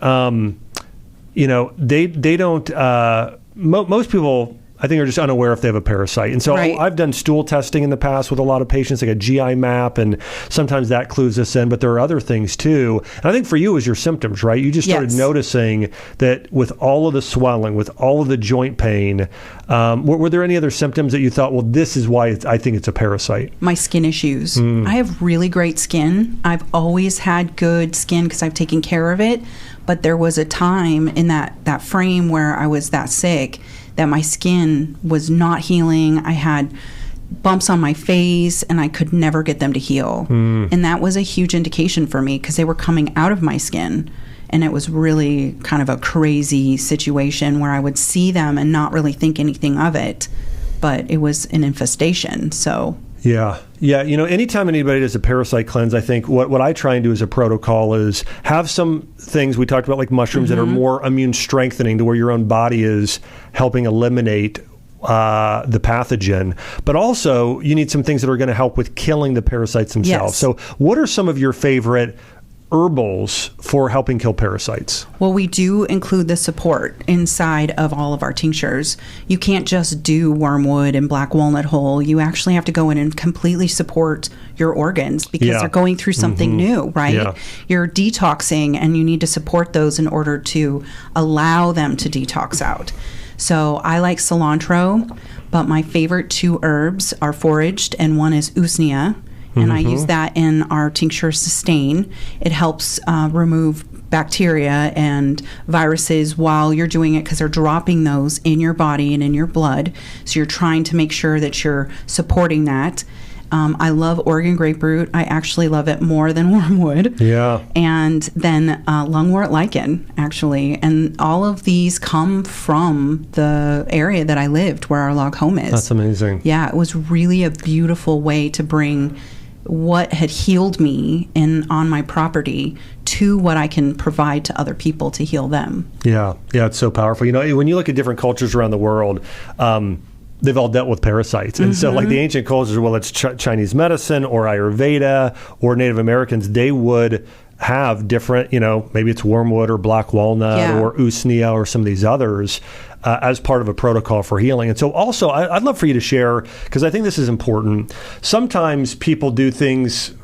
most people, I think, are just unaware if they have a parasite. And so I've done stool testing in the past with a lot of patients, like a GI map, and sometimes that clues us in, but there are other things too. And I think for you, it was your symptoms, right? You just started noticing that with all of the swelling, with all of the joint pain, were there any other symptoms that you thought, well, this is why I think it's a parasite? My skin issues. I have really great skin. I've always had good skin because I've taken care of it. But there was a time in that frame where I was that sick that my skin was not healing. I had bumps on my face and I could never get them to heal. And that was a huge indication for me because they were coming out of my skin. And it was really kind of a crazy situation where I would see them and not really think anything of it. But it was an infestation, so... Yeah. Anytime anybody does a parasite cleanse, I think what I try and do as a protocol is have some things we talked about, like mushrooms, that are more immune strengthening, to where your own body is helping eliminate the pathogen. But also, you need some things that are going to help with killing the parasites themselves. So what are some of your favorite herbals for helping kill parasites? Well, we do include the support inside of all of our tinctures. You can't just do wormwood and black walnut hull. You actually have to go in and completely support your organs because they're going through something new, right? Yeah. You're detoxing and you need to support those in order to allow them to detox out. So I like cilantro, but my favorite two herbs are foraged, and one is usnea. And I use that in our tincture sustain. It helps remove bacteria and viruses while you're doing it because they're dropping those in your body and in your blood. So you're trying to make sure that you're supporting that. I love Oregon grapefruit. I actually love it more than wormwood. Yeah. And then lungwort lichen, actually. And all of these come from the area that I lived, where our log home is. That's amazing. Yeah, it was really a beautiful way to bring what had healed me on my property to what I can provide to other people to heal them. Yeah, it's so powerful. When you look at different cultures around the world, they've all dealt with parasites. And so like the ancient cultures, well, it's Chinese medicine or Ayurveda or Native Americans, they would have different, maybe it's wormwood or black walnut or usnea or some of these others as part of a protocol for healing. And so also, I'd love for you to share, because I think this is important. Sometimes people do things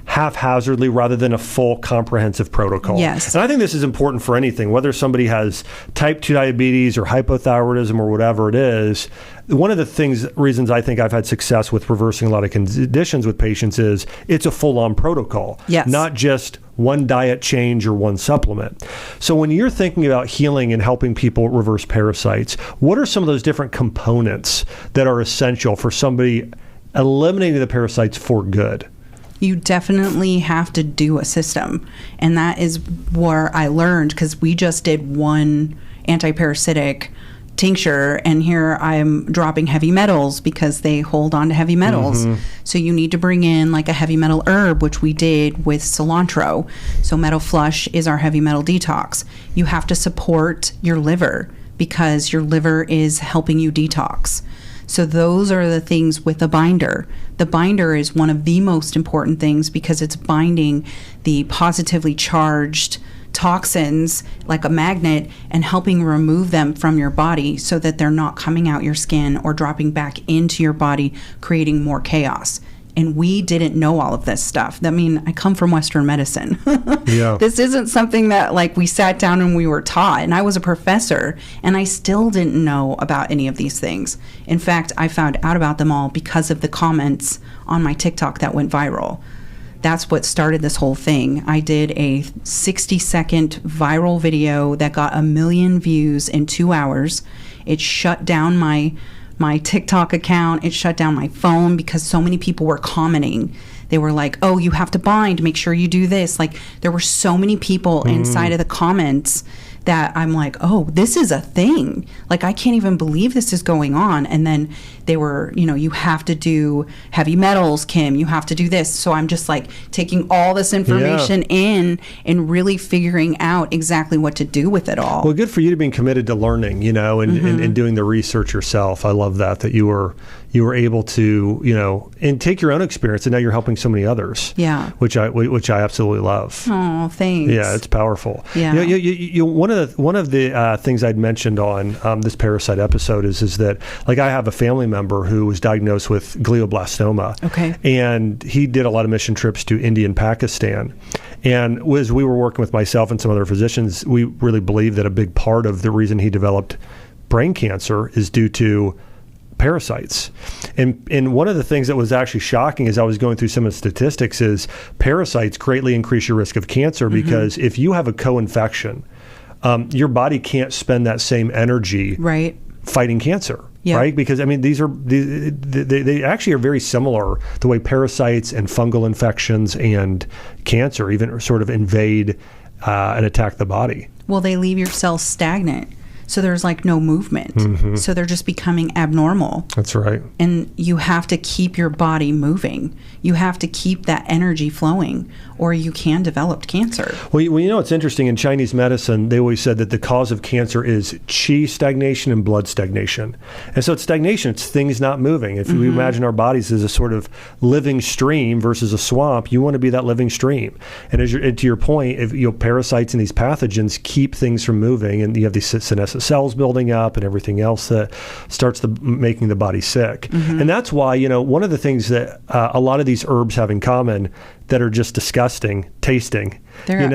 haphazardly rather than a full comprehensive protocol. Yes. And I think this is important for anything, whether somebody has type 2 diabetes or hypothyroidism or whatever it is. One of the reasons I think I've had success with reversing a lot of conditions with patients is it's a full-on protocol. Yes. Not just one diet change or one supplement. So when you're thinking about healing and helping people reverse parasites, what are some of those different components that are essential for somebody eliminating the parasites for good? You definitely have to do a system. And that is where I learned, because we just did one anti-parasitic tincture, and here I'm dropping heavy metals because they hold on to heavy metals. So you need to bring in like a heavy metal herb, which we did with cilantro. So Metal Flush is our heavy metal detox. You have to support your liver because your liver is helping you detox. So those are the things with a binder. The binder is one of the most important things because it's binding the positively charged toxins like a magnet and helping remove them from your body so that they're not coming out your skin or dropping back into your body, creating more chaos. And we didn't know all of this stuff. I mean, I come from Western medicine. Yeah. This isn't something that like we sat down and we were taught. And I was a professor and I still didn't know about any of these things. In fact, I found out about them all because of the comments on my TikTok that went viral. That's what started this whole thing. I did a 60-second viral video that got 1 million views in 2 hours. It shut down my TikTok account. It shut down my phone because so many people were commenting. They were like, oh, you have to bind. Make sure you do this. Like, there were so many people inside of the comments that I'm like, oh, this is a thing. Like, I can't even believe this is going on. And then they were, you have to do heavy metals, Kim. You have to do this. So I'm just like taking all this information in and really figuring out exactly what to do with it all. Well, good for you to being committed to learning, and doing the research yourself. I love that you were able to, and take your own experience, and now you're helping so many others. Yeah. Which I absolutely love. Oh, thanks. Yeah, it's powerful. Yeah. One of the things I'd mentioned on this parasite episode is that, like, I have a family member who was diagnosed with glioblastoma. Okay. And he did a lot of mission trips to India and Pakistan. And as we were working with myself and some other physicians, we really believe that a big part of the reason he developed brain cancer is due to parasites. And one of the things that was actually shocking as I was going through some of the statistics is parasites greatly increase your risk of cancer because if you have a co-infection, your body can't spend that same energy fighting cancer. Yeah. Right? Because, I mean, they actually are very similar, the way parasites and fungal infections and cancer even sort of invade and attack the body. Well, they leave your cells stagnant. So there's like no movement. So they're just becoming abnormal. That's right. And you have to keep your body moving. You have to keep that energy flowing or you can develop cancer. Well, it's interesting. In Chinese medicine, they always said that the cause of cancer is qi stagnation and blood stagnation. And so it's stagnation. It's things not moving. If we imagine our bodies as a sort of living stream versus a swamp, you want to be that living stream. And to your point, if parasites and these pathogens keep things from moving, and you have these senescent cells building up and everything else that starts making the body sick. And that's why, one of the things that a lot of these herbs have in common that are just disgusting tasting, they're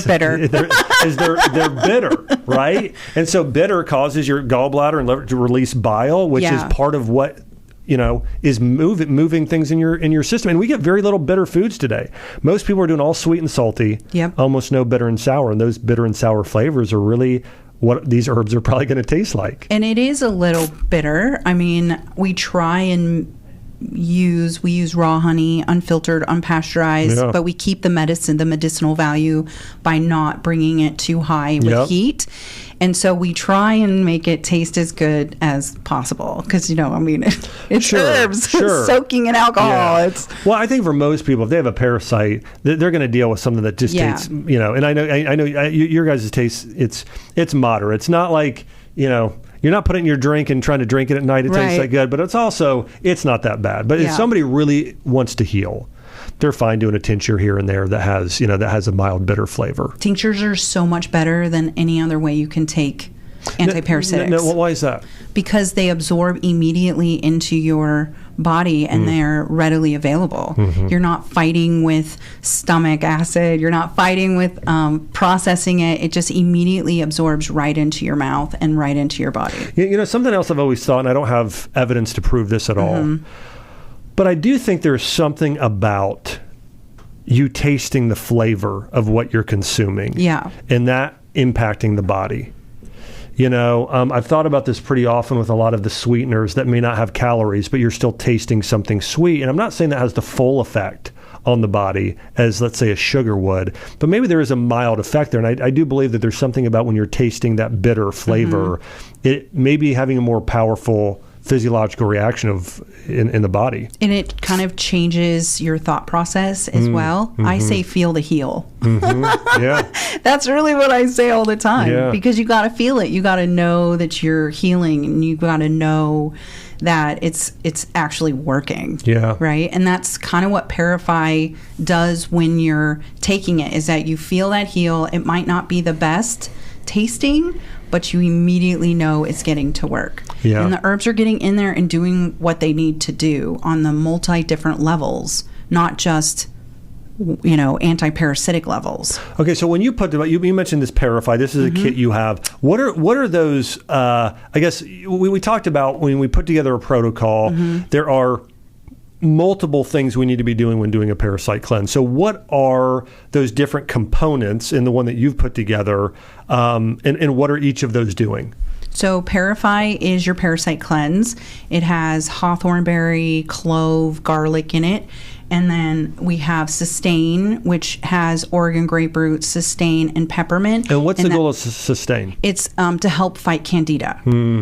bitter. They're bitter, right? And so bitter causes your gallbladder and liver to release bile, which is part of what is moving things in your system. And we get very little bitter foods today. Most people are doing all sweet and salty, almost no bitter and sour. And those bitter and sour flavors are really what these herbs are probably going to taste like. And it is a little bitter. I mean, we try and we use raw honey, unfiltered, unpasteurized, but we keep the medicinal value by not bringing it too high with heat. And so we try and make it taste as good as possible because, it's herbs soaking in alcohol. Yeah. Well, I think for most people, if they have a parasite, they're going to deal with something that just tastes, and I know your guys' taste, it's moderate. It's not like, you're not putting it in your drink and trying to drink it at night. It tastes that good, but it's not that bad. But if somebody really wants to heal, they're fine doing a tincture here and there that has a mild bitter flavor. Tinctures are so much better than any other way you can take antiparasitics. No, why is that? Because they absorb immediately into your body and they're readily available. You're not fighting with stomach acid. You're not fighting with processing it. It just immediately absorbs right into your mouth and right into your body. Something else I've always thought, and I don't have evidence to prove this at all, but I do think there's something about you tasting the flavor of what you're consuming. Yeah. And that impacting the body. You know, I've thought about this pretty often with a lot of the sweeteners that may not have calories, but you're still tasting something sweet. And I'm not saying that has the full effect on the body as, let's say, a sugar would, but maybe there is a mild effect there. And I do believe that there's something about when you're tasting that bitter flavor, it may be having a more powerful physiological reaction in the body. And it kind of changes your thought process as well. I say feel the heal. Yeah. That's really what I say all the time, Yeah. because you got to feel it. You got to know that you're healing, and you got to know that it's actually working. Yeah. Right? And that's kind of what Parafy does when you're taking it, is that you feel that heal. It might not be the best tasting, but you immediately know it's getting to work. Yeah. And the herbs are getting in there and doing what they need to do on the multi different levels, not just, you know, anti-parasitic levels. Okay, so when you put you mentioned this Parafy, this is a kit you have. What are those? I guess we talked about when we put together a protocol. There are multiple things we need to be doing when doing a parasite cleanse. So what are those different components in the one that you've put together, and what are each of those doing? So Parafy is your parasite cleanse. It has hawthorn berry, clove, garlic in it. And then we have Sustain, which has Oregon grapefruit, Sustain, and peppermint. And what's the goal of Sustain? It's to help fight candida.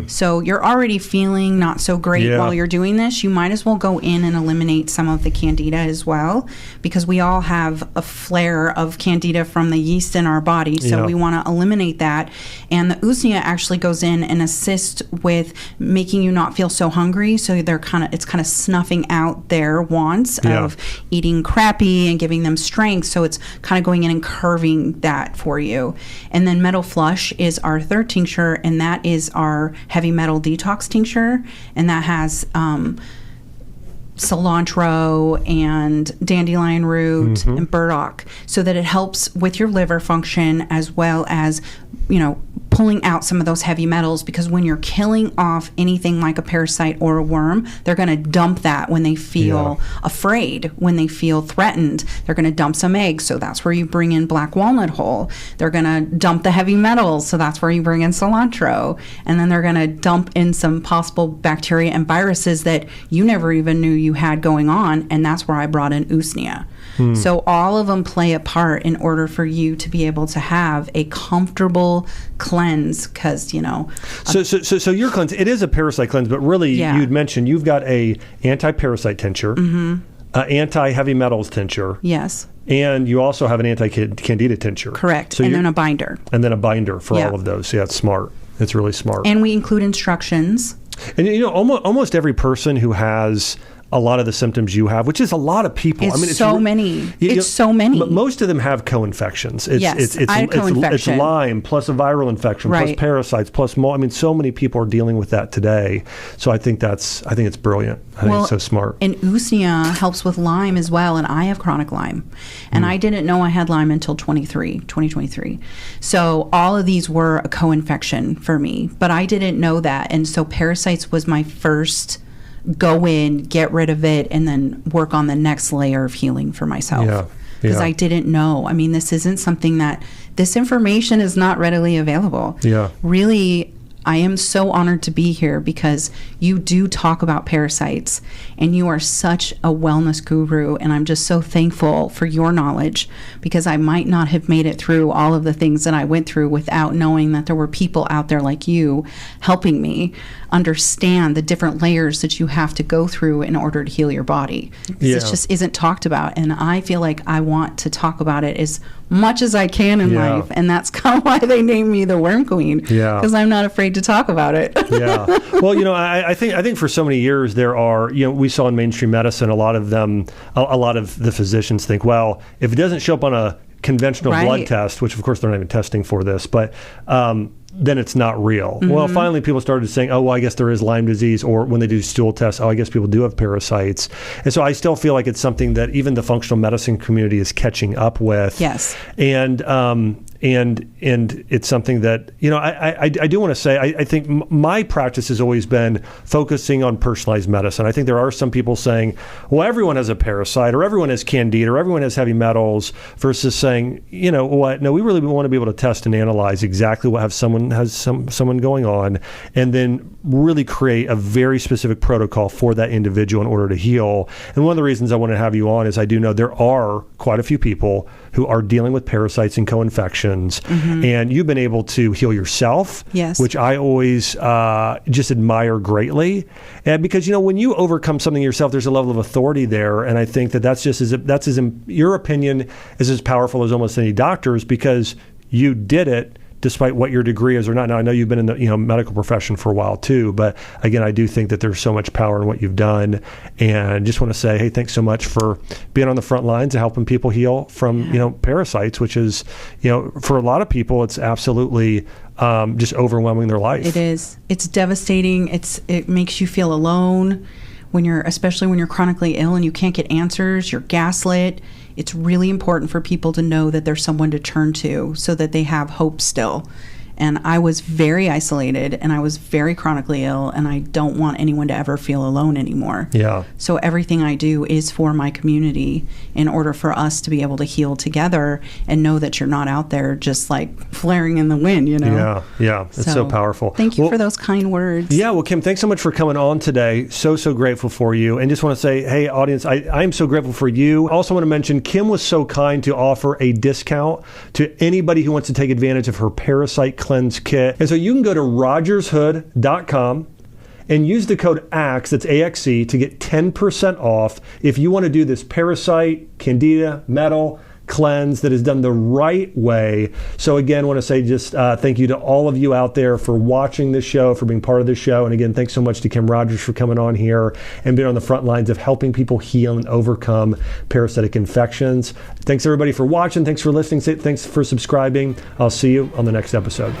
So you're already feeling not so great while you're doing this. You might as well go in and eliminate some of the candida as well, because we all have a flare of candida from the yeast in our body. So we want to eliminate that. And the usnea actually goes in and assists with making you not feel so hungry. So it's kind of snuffing out their wants of eating crappy and giving them strength. So it's kind of going in and curving that for you. And then Metal Flush is our third tincture, and that is our heavy metal detox tincture. And that has cilantro and dandelion root and burdock, so that it helps with your liver function, as well as, you know, pulling out some of those heavy metals, because when you're killing off anything like a parasite or a worm, they're going to dump that when they feel afraid, when they feel threatened. They're going to dump some eggs, so that's where you bring in black walnut hull. They're going to dump the heavy metals, so that's where you bring in cilantro. And then they're going to dump in some possible bacteria and viruses that you never even knew you had going on, and that's where I brought in usnea. So all of them play a part in order for you to be able to have a comfortable cleanse, because, you know. So your cleanse, it is a parasite cleanse, but really you'd mentioned you've got a anti-parasite tincture, anti-heavy metals tincture. Yes. And you also have an anti-candida tincture. Correct. So and then a binder. And then a binder for all of those. Yeah, it's smart. It's really smart. And we include instructions. And, you know, almost every person who has a lot of the symptoms you have, which is a lot of people. It's so many. It's so many. But most of them have co-infections. I had co-infection. It's Lyme plus a viral infection plus parasites plus mold. I mean, so many people are dealing with that today. So I think it's brilliant. I think it's so smart. And usnea helps with Lyme as well. And I have chronic Lyme, and I didn't know I had Lyme until 2023. So all of these were a co-infection for me, but I didn't know that. And so Parasites was my first go in, get rid of it, and then work on the next layer of healing for myself. Because I didn't know. I mean, this information is not readily available. Really, I am so honored to be here, because you do talk about parasites, and you are such a wellness guru, and I'm just so thankful for your knowledge, because I might not have made it through all of the things that I went through without knowing that there were people out there like you helping me understand the different layers that you have to go through in order to heal your body. This just isn't talked about, and I feel like I want to talk about it as much as I can in life, and that's kind of why they named me the Worm Queen, because I'm not afraid to talk about it. Well, you know, I think for so many years there are, you know, we saw in mainstream medicine a lot of the physicians think, well, if it doesn't show up on a conventional blood test, which of course they're not even testing for this, but then it's not real. Well, finally people started saying, oh, well, I guess there is Lyme disease, or when they do stool tests, oh, I guess people do have parasites. And so I still feel like it's something that even the functional medicine community is catching up with. Yes. And And it's something that, I do want to say, I think my practice has always been focusing on personalized medicine. I think there are some people saying, well, everyone has a parasite, or everyone has candida, or everyone has heavy metals, versus saying, what? No, we really want to be able to test and analyze exactly what someone going on, and then really create a very specific protocol for that individual in order to heal. And one of the reasons I want to have you on is I do know there are quite a few people who are dealing with parasites and co-infections, and you've been able to heal yourself, yes, which I always just admire greatly. And because when you overcome something yourself, there's a level of authority there, and I think that's your opinion is as powerful as almost any doctor's, because you did it despite what your degree is or not. Now, I know you've been in the medical profession for a while too, but again, I do think that there's so much power in what you've done, and just want to say, hey, thanks so much for being on the front lines and helping people heal from parasites, which is for a lot of people, it's absolutely just overwhelming their life. It is. It's devastating. It makes you feel alone especially when you're chronically ill and you can't get answers. You're gaslit. It's really important for people to know that there's someone to turn to so that they have hope still. And I was very isolated, and I was very chronically ill, and I don't want anyone to ever feel alone anymore. Yeah. So everything I do is for my community in order for us to be able to heal together and know that you're not out there just like flaring in the wind, Yeah. It's so powerful. Thank you for those kind words. Yeah. Well, Kim, thanks so much for coming on today. So grateful for you. And just want to say, hey, audience, I'm so grateful for you. I also want to mention Kim was so kind to offer a discount to anybody who wants to take advantage of her Parasite Cleanse Kit. And so you can go to rogershood.com and use the code AXE, that's AXE, to get 10% off if you want to do this parasite, candida, metal cleanse that is done the right way. So again, I want to say just thank you to all of you out there for watching this show, for being part of this show. And again, thanks so much to Kim Rogers for coming on here and being on the front lines of helping people heal and overcome parasitic infections. Thanks everybody for watching. Thanks for listening. Thanks for subscribing. I'll see you on the next episode.